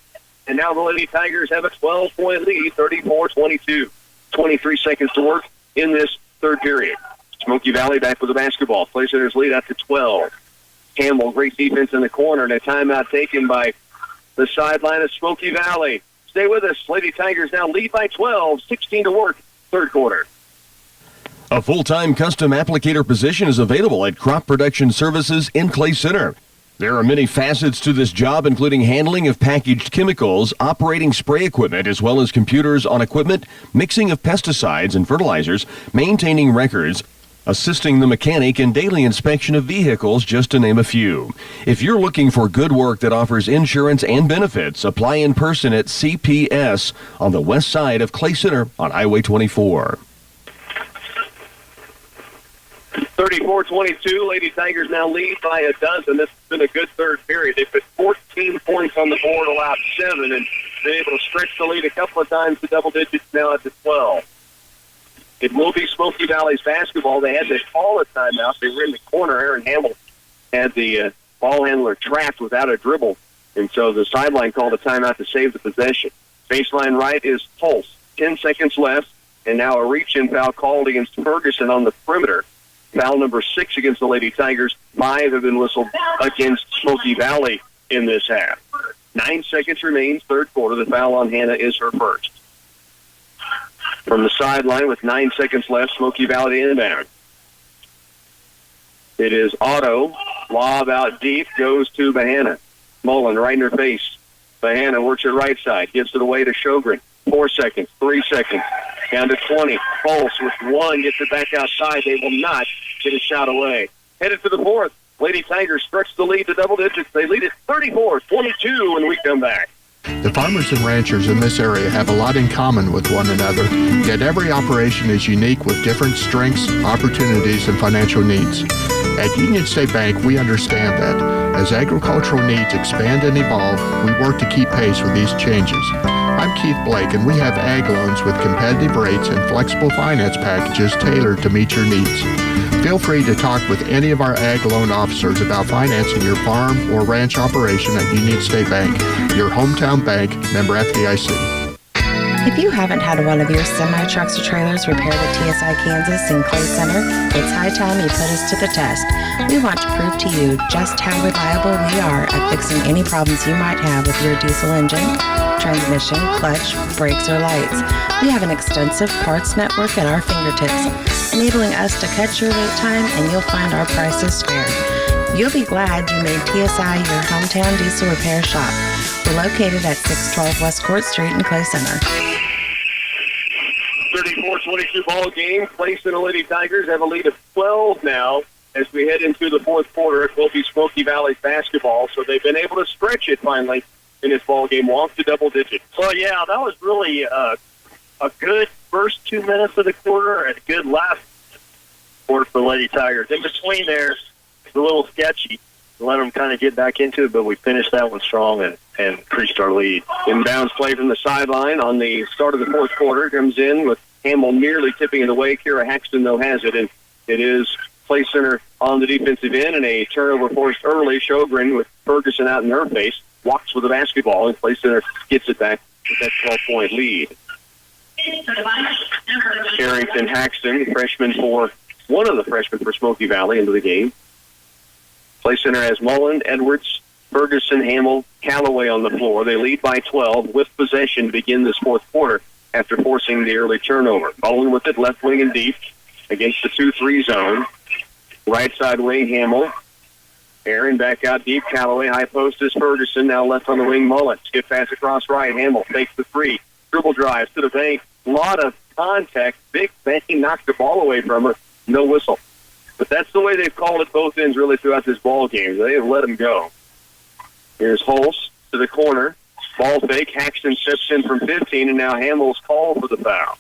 And now the Lady Tigers have a 12-point lead, 34-22. 23 seconds to work in this third period. Smoky Valley back with the basketball. Clay Center's lead out to 12. Campbell, great defense in the corner, and a timeout taken by the sideline of Smoky Valley. Stay with us. Lady Tigers now lead by 12. 16 to work, third quarter. A full-time custom applicator position is available at Crop Production Services in Clay Center. There are many facets to this job, including handling of packaged chemicals, operating spray equipment, as well as computers on equipment, mixing of pesticides and fertilizers, maintaining records, assisting the mechanic in daily inspection of vehicles, just to name a few. If you're looking for good work that offers insurance and benefits, apply in person at CPS on the west side of Clay Center on Highway 24. 34-22. Lady Tigers now lead by a dozen. This has been a good third period. They put 14 points on the board, allowed 7, and been able to stretch the lead a couple of times to double digits now at the 12. It will be Smoky Valley's basketball. They had to call a timeout. They were in the corner. Aaron Hamill had the ball handler trapped without a dribble, and so the sideline called a timeout to save the possession. Baseline right is Pulse. 10 seconds left, and now a reach-in foul called against Ferguson on the perimeter. Foul number 6 against the Lady Tigers. 5 have been whistled against Smoky Valley in this half. 9 seconds remains, third quarter. The foul on Hannah is her first. From the sideline with 9 seconds left, Smoky Valley inbound. It is Otto. Lob out deep, goes to Bahana. Mullen right in her face. Bahana works her right side, gives it away to Sjogren. 4 seconds, 3 seconds, down to 20. Pulse with 1, gets it back outside. They will not get a shot away. Headed to the fourth. Lady Tigers stretch the lead to double digits. They lead it 34-22 when we come back. The farmers and ranchers in this area have a lot in common with one another, yet every operation is unique with different strengths, opportunities, and financial needs. At Union State Bank, we understand that. As agricultural needs expand and evolve, we work to keep pace with these changes. I'm Keith Blake, and we have ag loans with competitive rates and flexible finance packages tailored to meet your needs. Feel free to talk with any of our ag loan officers about financing your farm or ranch operation at Union State Bank, your hometown bank, member FDIC. If you haven't had one of your semi-trucks or trailers repaired at TSI Kansas in Clay Center, it's high time you put us to the test. We want to prove to you just how reliable we are at fixing any problems you might have with your diesel engine, transmission, clutch, brakes, or lights. We have an extensive parts network at our fingertips, enabling us to cut your wait time, and you'll find our prices fair. You'll be glad you made TSI your hometown diesel repair shop. We're located at 612 West Court Street in Clay Center. 34-22 ball game. Clay Center Lady Tigers have a lead of 12 now as we head into the fourth quarter. It will be Smoky Valley's basketball, so they've been able to stretch it finally in this ball game, walk to double digits. Well, yeah, that was really a good first 2 minutes of the quarter and a good last quarter for the Lady Tigers. In between there, it's a little sketcy. Let them kind of get back into it, but we finished that one strong and increased our lead. Inbounds play from the sideline on the start of the fourth quarter. Comes in with Hamill nearly tipping it away. Kira Haxton, though, has it, and it is Clay Center on the defensive end, and a turnover forced early. Sjogren with Ferguson out in her face walks with the basketball, and Clay Center gets it back with that 12-point lead. Carrington Haxton, freshman for one of the freshmen for Smoky Valley, into the game. Clay Center has Mullen, Edwards, Ferguson, Hamill, Callaway on the floor. They lead by 12 with possession to begin this fourth quarter after forcing the early turnover. Mullen with it, left wing and deep against the 2-3 zone. Right side wing, Hamill. Aaron back out deep. Callaway, high post is Ferguson. Now left on the wing, Mullen. Skip pass across right. Hamill fakes the three. Dribble drives to the bank. A lot of contact. Big bang knocked the ball away from her. No whistle. But that's the way they've called it both ends really throughout this ball game. They have let him go. Here's Holtz to the corner. Ball fake. Haxton steps in from 15, and now Hamill's called for the foul.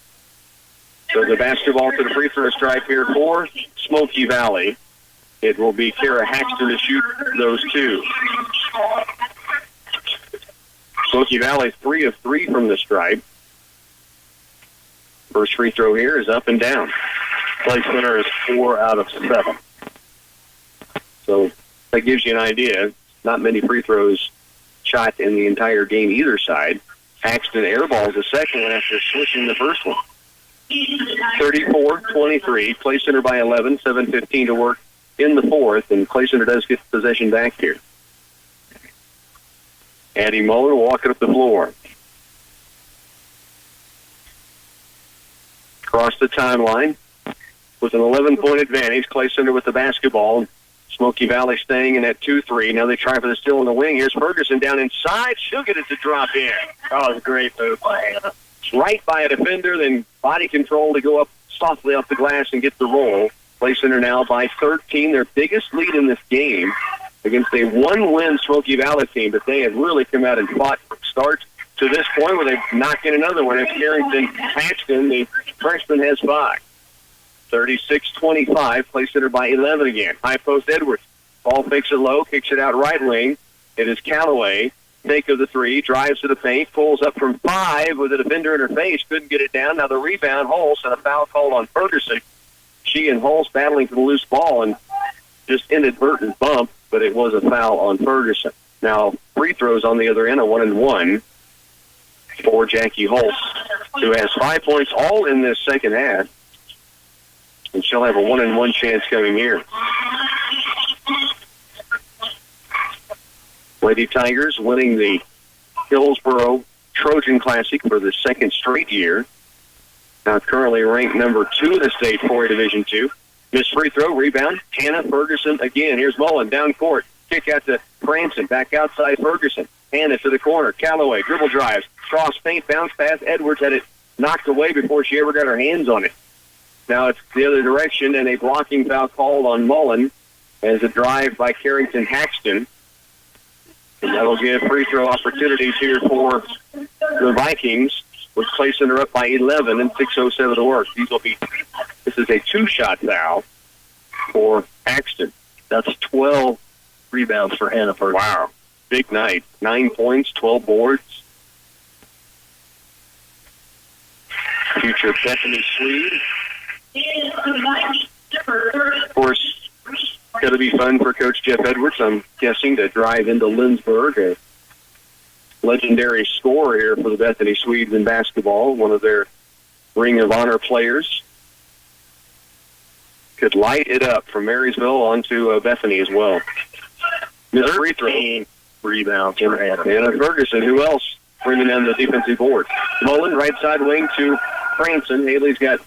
So the basketball to the free throw stripe here for Smoky Valley. It will be Kara Haxton to shoot those two. Smoky Valley 3 of 3 from the stripe. First free throw here is up and down. Clay Center is 4 out of 7. So that gives you an idea. Not many free throws shot in the entire game either side. Haxton airballs the second one after switching the first one. 34-23. Clay Center by 11. 7:15 to work in the fourth, and Clay Center does get possession back here. Addie Muller walking up the floor. Across the timeline with an 11-point advantage. Clay Center with the basketball. Smoky Valley staying in that 2-3. Now they try for the steal in the wing. Here's Ferguson down inside. She'll get it to drop in. Oh, it was a great move by Hannah. Right by a defender, then body control to go up softly off the glass and get the roll. Clay Center now by 13. Their biggest lead in this game against a one-win Smoky Valley team, but they have really come out and fought from start to this point where they've knocked in another one. It's Carrington Haxton. The freshman has 5. 36-25. Clay Center by 11 again. High post Edwards. Ball fakes it low, kicks it out right wing. It is Callaway. Take of the 3, drives to the paint, pulls up from 5 with a defender in her face. Couldn't get it down. Now the rebound, Holtz, and a foul called on Ferguson. She and Holtz battling for the loose ball and just inadvertent bump, but it was a foul on Ferguson. Now free throws on the other end, a 1-and-1 for Jackie Holtz, who has 5 points all in this second half. And she'll have a 1-and-1 chance coming here. Lady Tigers winning the Hillsboro Trojan Classic for the second straight year. Now currently ranked number 2 in the state 4A Division II. Missed free throw, rebound. Hannah Ferguson again. Here's Mullen down court. Kick out to Cranston. Back outside Ferguson. Hannah to the corner. Callaway dribble drives. Cross paint, bounce pass. Edwards had it knocked away before she ever got her hands on it. Now it's the other direction, and a blocking foul called on Mullen as a drive by Carrington Haxton. And that'll give free throw opportunities here for the Vikings, with Clay Center up by 11 and 6:07 to work. This is a 2-shot foul for Haxton. That's 12 rebounds for Hannah Ferguson. Wow. Big night. 9 points, 12 boards. Future Bethany Swede. Of course, going to be fun for Coach Jeff Edwards, I'm guessing, to drive into Lindsborg, a legendary scorer here for the Bethany Swedes in basketball, one of their Ring of Honor players. Could light it up from Marysville onto Bethany as well. Missed free throw. Rebounds for Hannah. Hannah Ferguson. Who else bringing down the defensive board. Mullen, right side wing to Franson. Haley's got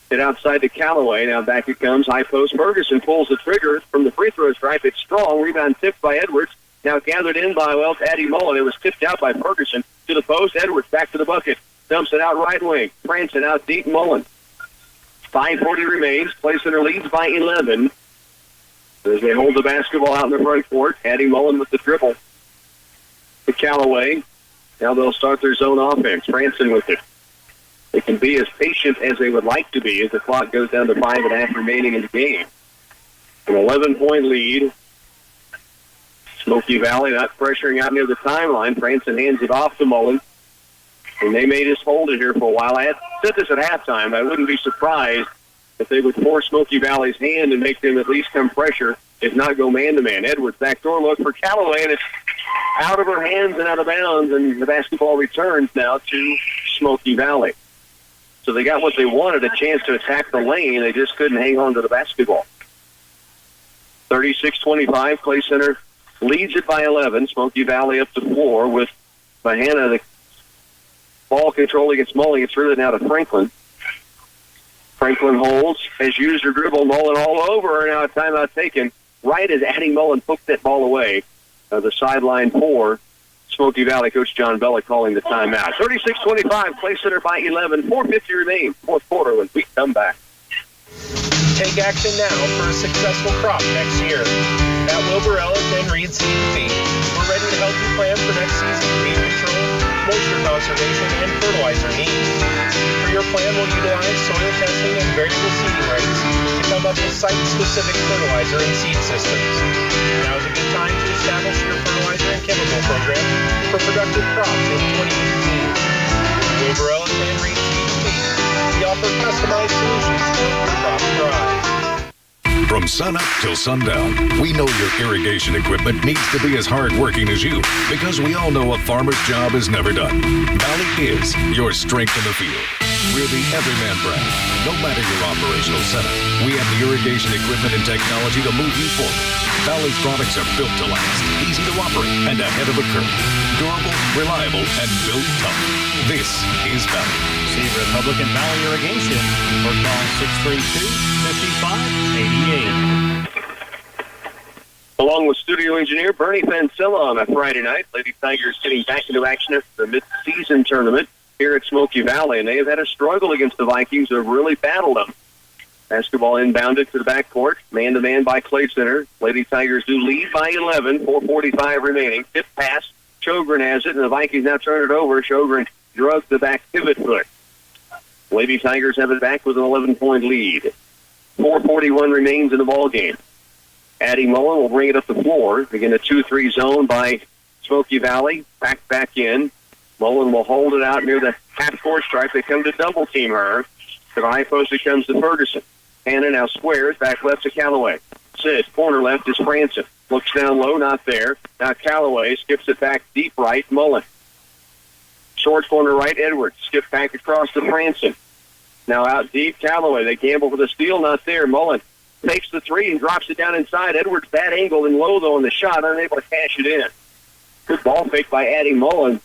it outside to Callaway. Now back it comes. High post. Ferguson pulls the trigger from the free throw stripe. It's strong. Rebound tipped by Edwards. Now gathered in by, Addie Mullen. It was tipped out by Ferguson to the post. Edwards back to the bucket. Dumps it out right wing. Franson out deep. Mullen. 5:40 remains. Play Center leads by 11. As they hold the basketball out in the front court. Addie Mullen with the dribble to Callaway. Now they'll start their zone offense. Franson with it. They can be as patient as they would like to be as the clock goes down to 5.5 remaining in the game. An 11-point lead. Smoky Valley not pressuring out near the timeline. Franson hands it off to Mullen. And they may just hold it here for a while. I had said this at halftime. I wouldn't be surprised if they would force Smoky Valley's hand and make them at least come pressure, if not go man-to-man. Edwards, backdoor look for Callaway, and it's out of her hands and out of bounds, and the basketball returns now to Smoky Valley. So they got what they wanted, a chance to attack the lane. They just couldn't hang on to the basketball. 36-25, Clay Center leads it by 11. Smoky Valley up to 4 with Mahana, the ball control against Mullen. It's really now to Franklin. Franklin holds, has used her dribble. Mullen all over her. Now a timeout taken. Right as Addie Mullen poked that ball away. The sideline for Smoky Valley. Coach John Bella calling the timeout. 36-25, Clay Center by 11. 4:50 remains, fourth quarter when we come back. Take action now for a successful crop next year. At Wilbur Ellis and Reed Seed and Feed, we're ready to help you plan for next season's weed control, moisture conservation, and fertilizer needs. For your plan, we'll utilize soil testing and variable seeding rates to come up with site-specific fertilizer and seed systems. Now is a good time to establish your fertilizer and chemical program for productive crops in 2018. Wilbur Ellis and Reed Seed and Feed, we offer customized solutions to help your crops thrive. From sunup till sundown, we know your irrigation equipment needs to be as hard-working as you, because we all know a farmer's job is never done. Valley is your strength in the field. We're the everyman brand. No matter your operational setup, we have the irrigation equipment and technology to move you forward. Valley's products are built to last, easy to operate, and ahead of a curve. Durable, reliable, and built tough. This is Valley. See Republican Valley Irrigation or call 632-5588. Along with studio engineer Bernie Fancilla on a Friday night, Lady Tigers getting back into action after the mid-season tournament here at Smoky Valley, and they have had a struggle against the Vikings who have really battled them. Basketball inbounded to the backcourt, man-to-man by Clay Center. Lady Tigers do lead by 11, 4:45 remaining. Tip pass, Sjogren has it, and the Vikings now turn it over. Sjogren drugs the back pivot foot. Lady Tigers have it back with an 11-point lead. 4:41 remains in the ball game. Addie Mullen will bring it up the floor. Again, a 2-3 zone by Smoky Valley. Back in. Mullen will hold it out near the half-court stripe. They come to double-team her. To the high post, it comes to Ferguson. Hannah now squares. Back left to Callaway. Sid, corner left is Franson. Looks down low, not there. Now Callaway skips it back deep right. Mullen. Short corner right, Edwards. Skip back across to Franson. Now out deep, Callaway. They gamble for the steal, not there. Mullen takes the three and drops it down inside. Edwards, bad angle and low, though, on the shot. Unable to cash it in. Good ball fake by Addie Mullen.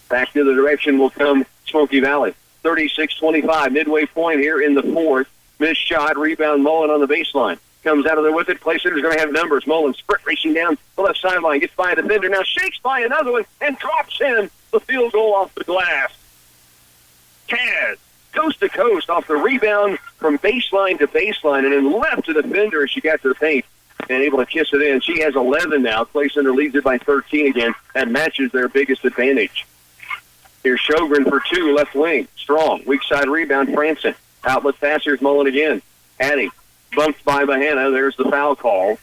Back to the direction will come Smoky Valley. 36-25, midway point here in the fourth. Missed shot, rebound Mullen on the baseline. Comes out of there with it. Clay Center's going to have numbers. Mullen sprint racing down the left sideline. Gets by a defender. Now shakes by another one and drops in the field goal off the glass. Kaz, coast to coast off the rebound from baseline to baseline and then left to the defender as she got to the paint and able to kiss it in. She has 11 now. Clay Center leads it by 13 again. That matches their biggest advantage. Here's Sjogren for two, left wing. Strong. Weak side rebound, Franson. Outlet pass, here's Mullen again. Addie bumped by Mahana. There's the foul call.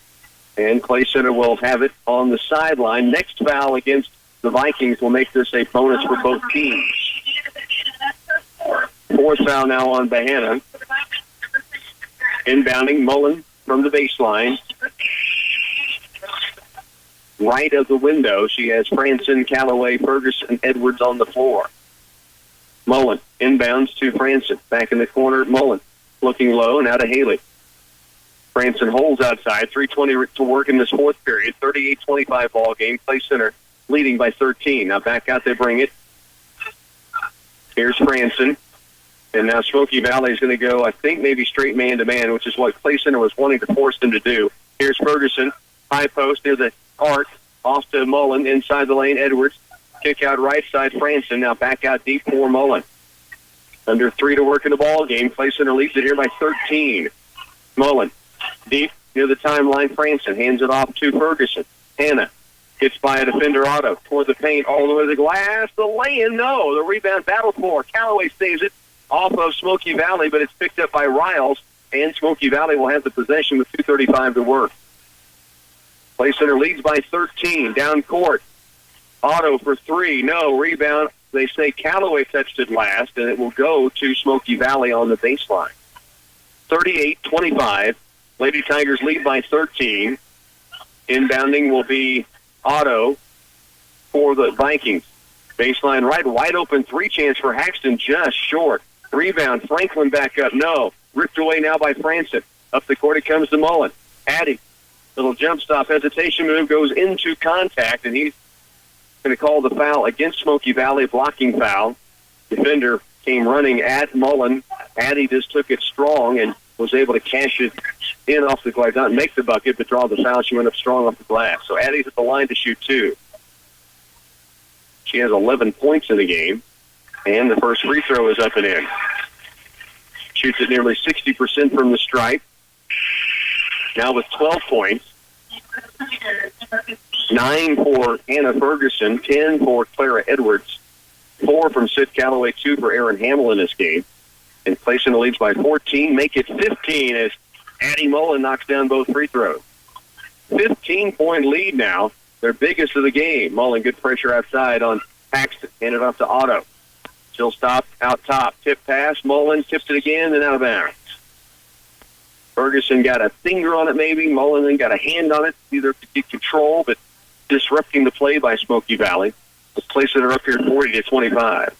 And Clay Center will have it on the sideline. Next foul against the Vikings will make this a bonus for both teams. Fourth foul now on Mahana. Inbounding Mullen from the baseline. Right of the window, she has Franson, Callaway, Ferguson, Edwards on the floor. Mullen inbounds to Franson. Back in the corner, Mullen looking low, now to Haley. Franson holds outside. 3:20 to work in this fourth period. 38-25 ball game. Clay Center leading by 13. Now back out they bring it. Here's Franson. And now Smoky Valley is going to go, I think, maybe straight man-to-man, which is what Clay Center was wanting to force them to do. Here's Ferguson. High post near the arc. Off to Mullen. Inside the lane, Edwards. Kick out right side, Franson. Now back out deep for Mullen. Under 3 to work in the ball game. Clay Center leads it here by 13. Mullen. Deep near the timeline, Franson. Hands it off to Ferguson. Hannah. Gets by a defender, Otto. Toward the paint, all the way to the glass. The lay-in, no. The rebound, battle for. Callaway saves it off of Smoky Valley, but it's picked up by Riles, and Smoky Valley will have the possession with 2:35 to work. Clay Center leads by 13. Down court. Otto for 3. No. Rebound. They say Callaway touched it last, and it will go to Smoky Valley on the baseline. 38-25. Lady Tigers lead by 13. Inbounding will be Otto for the Vikings. Baseline right, wide open 3 chance for Haxton, just short. Rebound, Franklin back up, no. Ripped away now by Franson. Up the court it comes to Mullen. Addy, little jump stop, hesitation move, goes into contact, and he's going to call the foul against Smoky Valley, blocking foul. Defender came running at Mullen. Addy just took it strong and was able to cash it in off the glass. Not make the bucket, but draw the foul. She went up strong off the glass. So Addy's at the line to shoot 2. She has 11 points in the game, and the first free throw is up and in. Shoots at nearly 60% from the stripe. Now with 12 points. 9 for Anna Ferguson, 10 for Clara Edwards, 4 from Sid Callaway, 2 for Aaron Hamill in this game. And Clay Center leads by 14, make it 15 as Addie Mullen knocks down both free throws. 15-point lead now, their biggest of the game. Mullen, good pressure outside on Paxton, handed off to Otto. She'll stop out top, tip pass, Mullen tips it again and out of bounds. Ferguson got a finger on it maybe, Mullen then got a hand on it, either to get control, but disrupting the play by Smoky Valley. The Clay Center up here 40-25.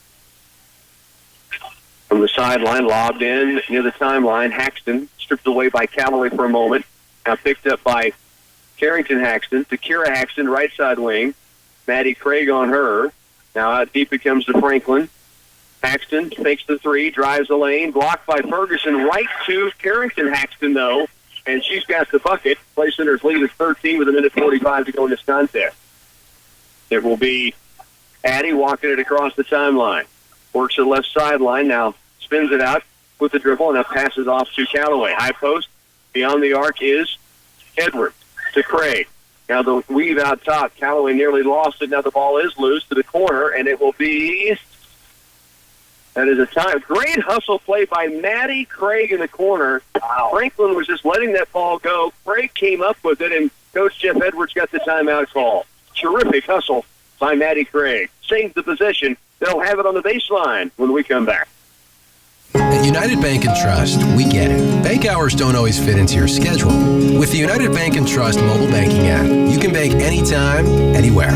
From the sideline, lobbed in near the timeline. Haxton stripped away by Callaway for a moment. Now picked up by Carrington Haxton to Kira Haxton, right side wing. Maddie Craig on her. Now out deep it comes to Franklin. Haxton fakes the 3, drives the lane, blocked by Ferguson, right to Carrington Haxton, though, and she's got the bucket. Clay Center's lead is 13 with 1:45 to go in this contest. It will be Addy walking it across the timeline. Works the left sideline, now spins it out with the dribble, and now passes off to Callaway. High post, beyond the arc is Edwards to Craig. Now the weave out top. Callaway nearly lost it. Now the ball is loose to the corner, and it will be... That is a time. Great hustle play by Maddie Craig in the corner. Wow. Franklin was just letting that ball go. Craig came up with it, and Coach Jeff Edwards got the timeout call. Terrific hustle by Maddie Craig. Saves the possession. They'll have it on the baseline when we come back. At United Bank & Trust, we get it. Bank hours don't always fit into your schedule. With the United Bank & Trust mobile banking app, you can bank anytime, anywhere.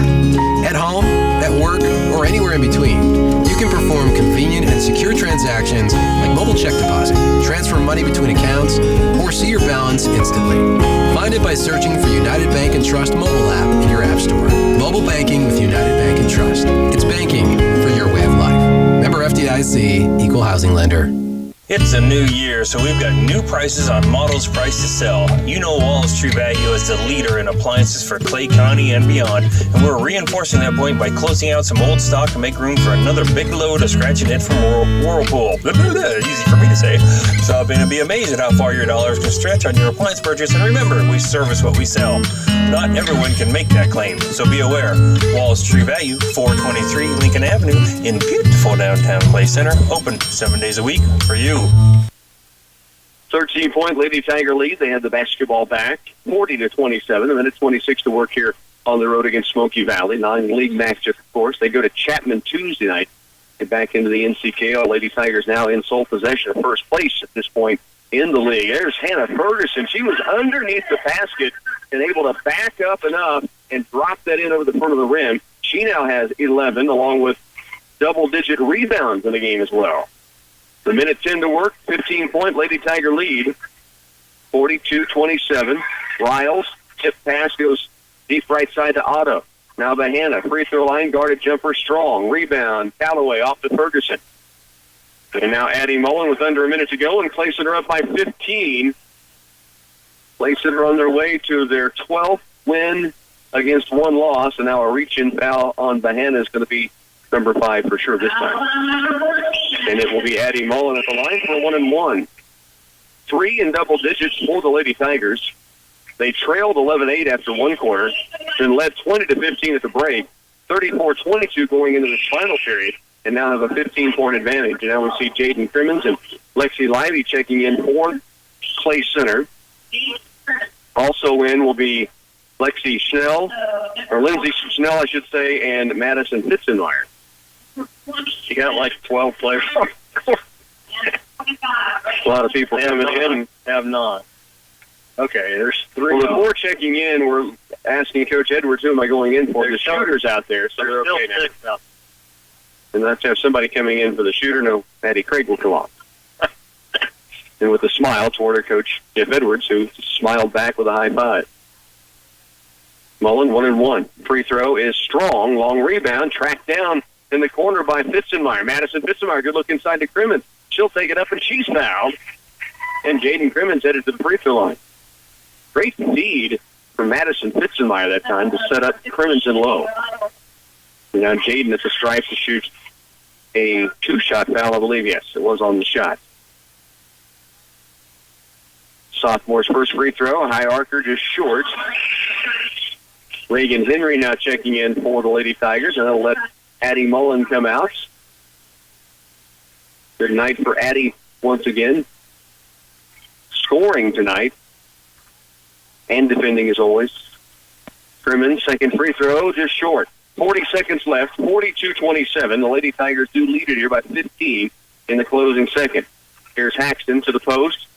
At home, at work, or anywhere in between. You can perform convenient and secure transactions like mobile check deposit, transfer money between accounts, or see your balance instantly. Find it by searching for United Bank & Trust mobile app in your app store. Mobile banking with United Bank & Trust. It's banking for your way of life. Member FDIC, Equal Housing Lender. It's a new year, so we've got new prices on models priced to sell. You know Wallace Tree Value is the leader in appliances for Clay County and beyond, and we're reinforcing that point by closing out some old stock to make room for another big load of scratch and hit from Whirlpool. Easy for me to say. Stop in and be amazed at how far your dollars can stretch on your appliance purchase, and remember, we service what we sell. Not everyone can make that claim, so be aware. Wallace Tree Value, 423 Lincoln Avenue in beautiful downtown Clay Center, open 7 days a week for you. 13-point Lady Tiger lead. They had the basketball back, 40-27. A minute 26 to work here on the road against Smoky Valley. Non-league match, of course. They go to Chapman Tuesday night. Get back into the NCKO. Lady Tigers now in sole possession of first place at this point in the league. There's Hannah Ferguson. She was underneath the basket and able to back up enough and drop that in over the front of the rim. She now has 11, along with double-digit rebounds in the game as well. The minute 10 to work, 15-point Lady Tiger lead, 42-27. Riles, tip pass goes deep right side to Otto. Now Bahana, free throw line, guarded jumper, Strong. Rebound, Callaway off to Ferguson. And now Addie Mullen with under a minute to go, and Clay Center up by 15. Clay Center on their way to their 12th win against one loss, and now a reach-in foul on Bahana is going to be number 5 for sure this time. And it will be Addie Mullen at the line for 1-1. 3 in double digits for the Lady Tigers. They trailed 11-8 after one quarter, then led 20-15 at the break, 34-22 going into this final period, and now have a 15-point advantage. And now we see Jaden Crimmins and Lexi Lively checking in for Clay Center. Also in will be Lindsay Schnell, I should say, and Madison Fitzenmeyer. You got like 12 players. A lot of people coming in have not. Okay, there's 3. Well, before checking in, we're asking Coach Edwards, who am I going in for? There's the shooters out there, so they're okay now. 6 out. And let's have somebody coming in for the shooter. No, Maddie Craig will come on. And with a smile toward her coach, Jeff Edwards, who smiled back with a high five. Mullen, 1-1. Free throw is Strong. Long rebound, tracked down in the corner by Fitzenmeyer. Madison Fitzenmeyer, good look inside to Crimmins. She'll take it up, and she's fouled. And Jaden Crimmins headed to the free throw line. Great feed from Madison Fitzenmeyer that time to set up Crimmins in low. And now Jaden at the stripe to shoot a 2-shot foul, I believe. Yes, it was on the shot. Sophomore's first free throw, high archer, just short. Reagan Henry now checking in for the Lady Tigers, and that'll let Addie Mullen come out. Good night for Addie once again. Scoring tonight and defending as always. Crimmins, second free throw, just short. 40 seconds left, 42-27. The Lady Tigers do lead it here by 15 in the closing second. Here's Haxton to the post.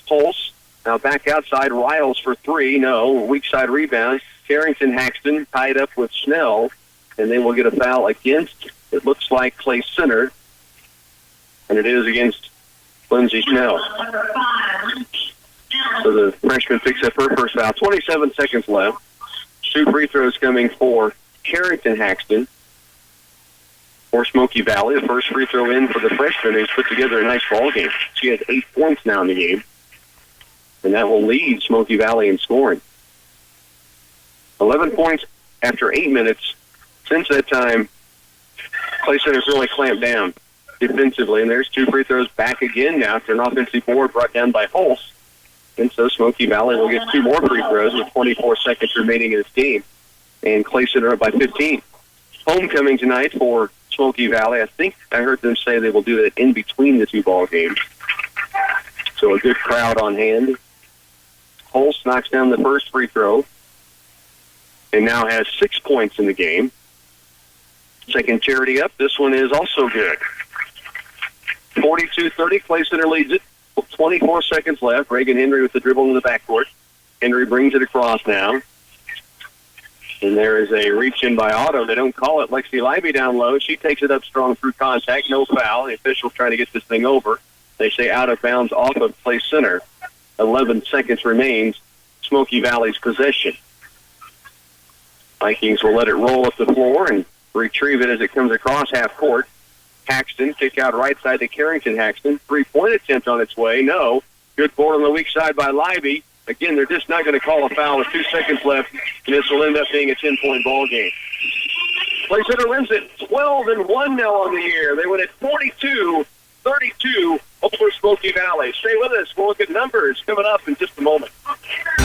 Pulse, now back outside, Riles for 3. No, weak side rebound. Carrington Haxton tied up with Snell, and they will get a foul against, it looks like, Clay Center, and it is against Lindsay Snell. So the freshman picks up her first foul. 27 seconds left. 2 free throws coming for Carrington Haxton for Smoky Valley. The first free throw in for the freshman, who's put together a nice ball game. She has 8 points now in the game, and that will lead Smoky Valley in scoring. 11 points after 8 minutes. Since that time, Clay Center's really clamped down defensively, and there's 2 free throws back again now after an offensive board brought down by Hulse. And so Smoky Valley will get 2 more free throws with 24 seconds remaining in this game. And Clay Center up by 15. Homecoming tonight for Smoky Valley. I think I heard them say they will do that in between the 2 ball games. So a good crowd on hand. Hulse knocks down the first free throw and now has 6 points in the game. Second charity up. This one is also good. 42-30. Clay Center leads it. 24 seconds left. Reagan Henry with the dribble in the backcourt. Henry brings it across now. And there is a reach-in by Otto. They don't call it. Lexi Lively down low. She takes it up strong through contact. No foul. The officials trying to get this thing over. They say out of bounds off of Clay Center. 11 seconds remains. Smoky Valley's possession. Vikings will let it roll up the floor and retrieve it as it comes across half court. Haxton, kick out right side to Carrington Haxton. 3-point attempt on its way. No. Good board on the weak side by Lively. Again, they're just not going to call a foul with 2 seconds left, and this will end up being a 10-point ball game. Clay Center wins it 12-1 now on the year. They win it 42-32 over Smoky Valley. Stay with us. We'll look at numbers coming up in just a moment.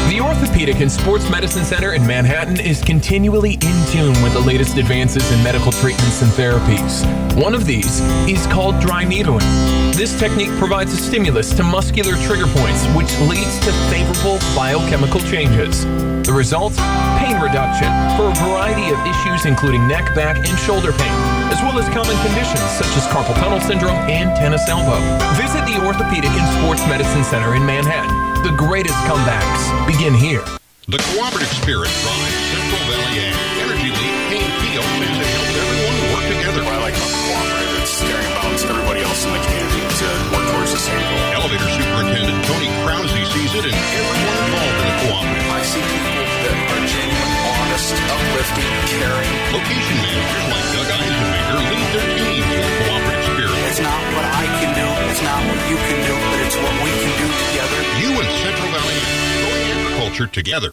The Orthopedic and Sports Medicine Center in Manhattan is continually in tune with the latest advances in medical treatments and therapies. One of these is called dry needling. This technique provides a stimulus to muscular trigger points, which leads to favorable biochemical changes. The result? Pain reduction for a variety of issues including neck, back, and shoulder pain, as well as common conditions such as carpal tunnel syndrome and tennis elbow. Visit the Orthopedic and Sports Medicine Center in Manhattan. The greatest comebacks begin here. The cooperative spirit drives Central Valley Ag, Energy League, and Peel, and it helps everyone work together. What I like about the cooperative is caring about everybody else in the community to work towards the same goal. Elevator Superintendent Tony Krause sees it in everyone involved in the cooperative. I see people that are genuine, honest, uplifting uplifting, caring. Location managers like Doug Eisenmaker lead their teams with cooperative spirit. It's not what I can do, it's not what you can do, but it's what we can do together. You and Central Valley growing agriculture together.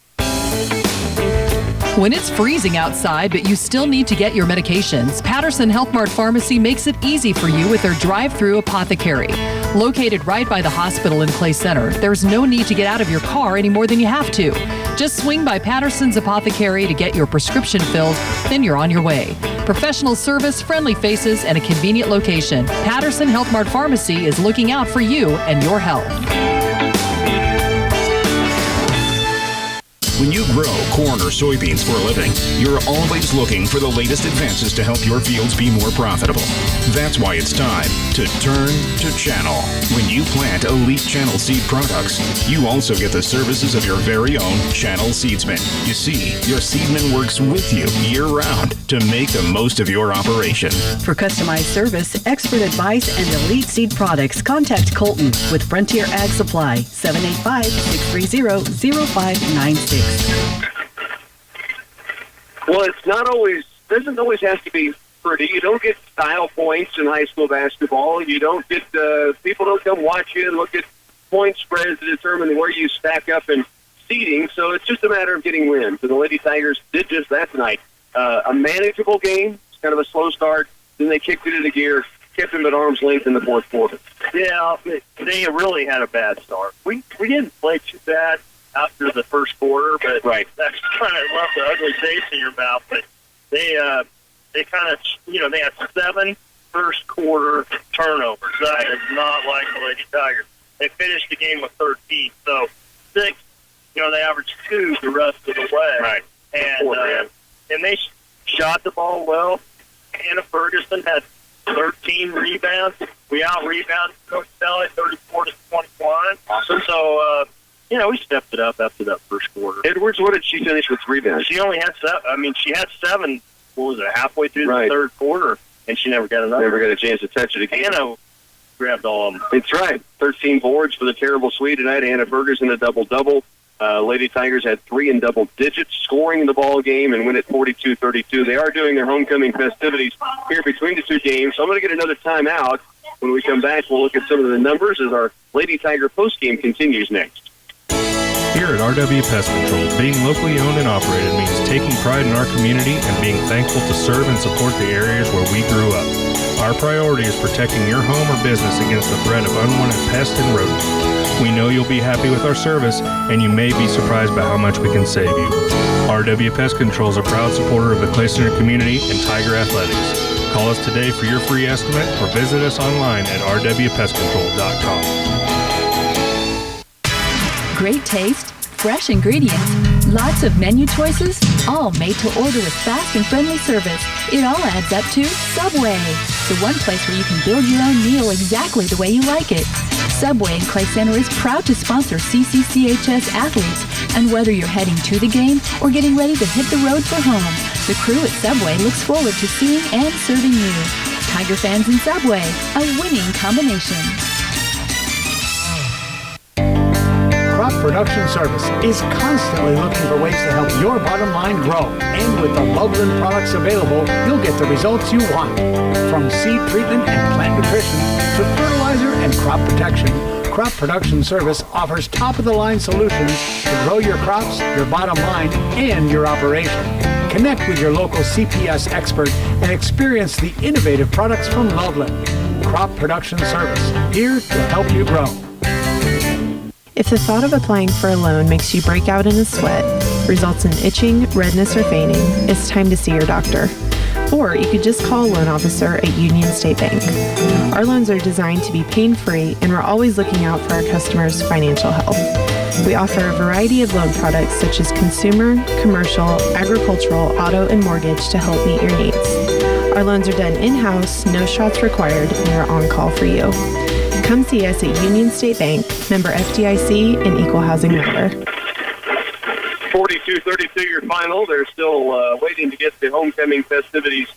When it's freezing outside, but you still need to get your medications, Patterson Health Mart Pharmacy makes it easy for you with their drive-through apothecary. Located right by the hospital in Clay Center, there's no need to get out of your car any more than you have to. Just swing by Patterson's Apothecary to get your prescription filled, then you're on your way. Professional service, friendly faces, and a convenient location. Patterson Health Mart Pharmacy is looking out for you and your health. When you grow corn or soybeans for a living, you're always looking for the latest advances to help your fields be more profitable. That's why it's time to turn to Channel. When you plant elite Channel seed products, you also get the services of your very own Channel seedsman. You see, your seedman works with you year-round to make the most of your operation. For customized service, expert advice, and elite seed products, contact Colton with Frontier Ag Supply, 785-630-0596. Well, it's not always, doesn't always have to be pretty. You don't get style points in high school basketball. You don't get, people don't come watch you and look at point spreads to determine where you stack up in seeding. So it's just a matter of getting wins. And the Lady Tigers did just that tonight. A manageable game, it's kind of a slow start. Then they kicked it into gear, kept them at arm's length in the fourth quarter. Yeah, they really had a bad start. We didn't play too bad after the first quarter, but that's kind of left the ugly taste in your mouth. But they kind of, they had 7 first quarter turnovers. That is not like the Lady Tigers. They finished the game with 13, so 6. They averaged 2 the rest of the way. Right. And they shot the ball well. Hannah Ferguson had 13 rebounds. We out-rebounded Coach Valley 34-21. Awesome. So, we stepped it up after that first quarter. Edwards, what did she finish with rebounds? She only had 7. She had 7, halfway through the third quarter, and she never got another. Never got a chance to touch it again. Hannah grabbed all of them. That's right. 13 boards for the terrible Swede tonight. Hannah Ferguson a double-double. Lady Tigers had 3 in double digits, scoring in the ball game and win at 42-32. They are doing their homecoming festivities here between the two games. So I'm going to get another timeout. When we come back, we'll look at some of the numbers as our Lady Tiger postgame continues next. Here at RW Pest Control, being locally owned and operated means taking pride in our community and being thankful to serve and support the areas where we grew up. Our priority is protecting your home or business against the threat of unwanted pests and rodents. We know you'll be happy with our service, and you may be surprised by how much we can save you. RW Pest Control is a proud supporter of the Clay Center community and Tiger Athletics. Call us today for your free estimate or visit us online at rwpestcontrol.com. Great taste, fresh ingredients, lots of menu choices, all made to order with fast and friendly service. It all adds up to Subway, the one place where you can build your own meal exactly the way you like it. Subway in Clay Center is proud to sponsor CCCHS athletes, and whether you're heading to the game or getting ready to hit the road for home, the crew at Subway looks forward to seeing and serving you. Tiger fans and Subway, a winning combination. Crop Production Service is constantly looking for ways to help your bottom line grow. And with the Loveland products available, you'll get the results you want. From seed treatment and plant nutrition to fertilizer and crop protection, Crop Production Service offers top-of-the-line solutions to grow your crops, your bottom line, and your operation. Connect with your local CPS expert and experience the innovative products from Loveland. Crop Production Service, here to help you grow. If the thought of applying for a loan makes you break out in a sweat, results in itching, redness, or fainting, it's time to see your doctor. Or you could just call a loan officer at Union State Bank. Our loans are designed to be pain-free, and we're always looking out for our customers' financial health. We offer a variety of loan products such as consumer, commercial, agricultural, auto, and mortgage to help meet your needs. Our loans are done in-house, no shots required, and we're on call for you. Come see us at Union State Bank, member FDIC, and equal housing member. 42-32 your final. They're still waiting to get the homecoming festivities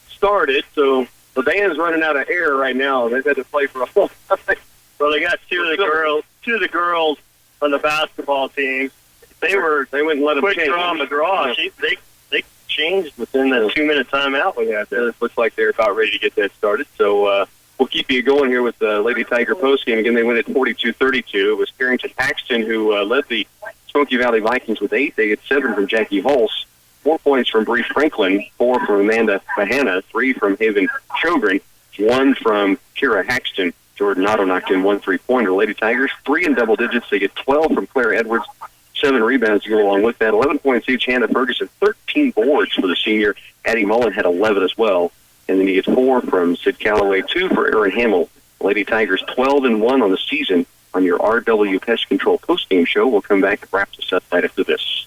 started, so the band's running out of air right now. They've had to play for a whole time. Well, they got two of the girls on the basketball team. They went and let them quick change. draw on the draw. She changed within the 2-minute timeout we had there. It looks like they're about ready to get that started. So we'll keep you going here with the Lady Tiger postgame. Again, they win at 42-32. It was Carrington Paxton who led the Smoky Valley Vikings with 8. They get 7 from Jackie Hulse, 4 points from Bree Franklin, 4 from Amanda Bahana, 3 from Haven Chogren, 1 from Kira Haxton. Jordan Otto knocked in 1 3-pointer. Lady Tigers, 3 in double digits. They get 12 from Claire Edwards, 7 rebounds to go along with that. 11 points each. Hannah Ferguson, 13 boards for the senior. Addie Mullen had 11 as well. And then you get 4 from Sid Calloway, 2 for Erin Hamill. Lady Tigers 12-1 on the season on your RW Pest Control postgame show. We'll come back and wrap this up right after this.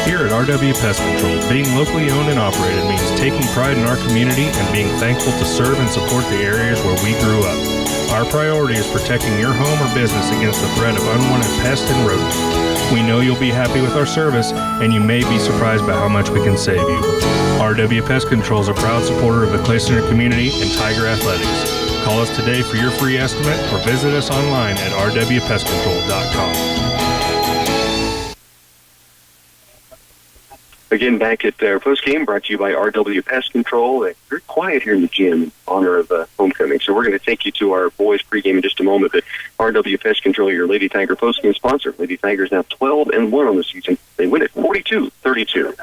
Here at RW Pest Control, being locally owned and operated means taking pride in our community and being thankful to serve and support the areas where we grew up. Our priority is protecting your home or business against the threat of unwanted pests and rodents. We know you'll be happy with our service, and you may be surprised by how much we can save you. RW Pest Control is a proud supporter of the Clay Center community and Tiger Athletics. Call us today for your free estimate or visit us online at rwpestcontrol.com. Again, back at their postgame, brought to you by RW Pest Control. They're very quiet here in the gym in honor of homecoming. So we're going to take you to our boys pregame in just a moment. But RW Pest Control, your Lady Tiger postgame sponsor. Lady Tigers now 12-1 on the season. They win it 42-32.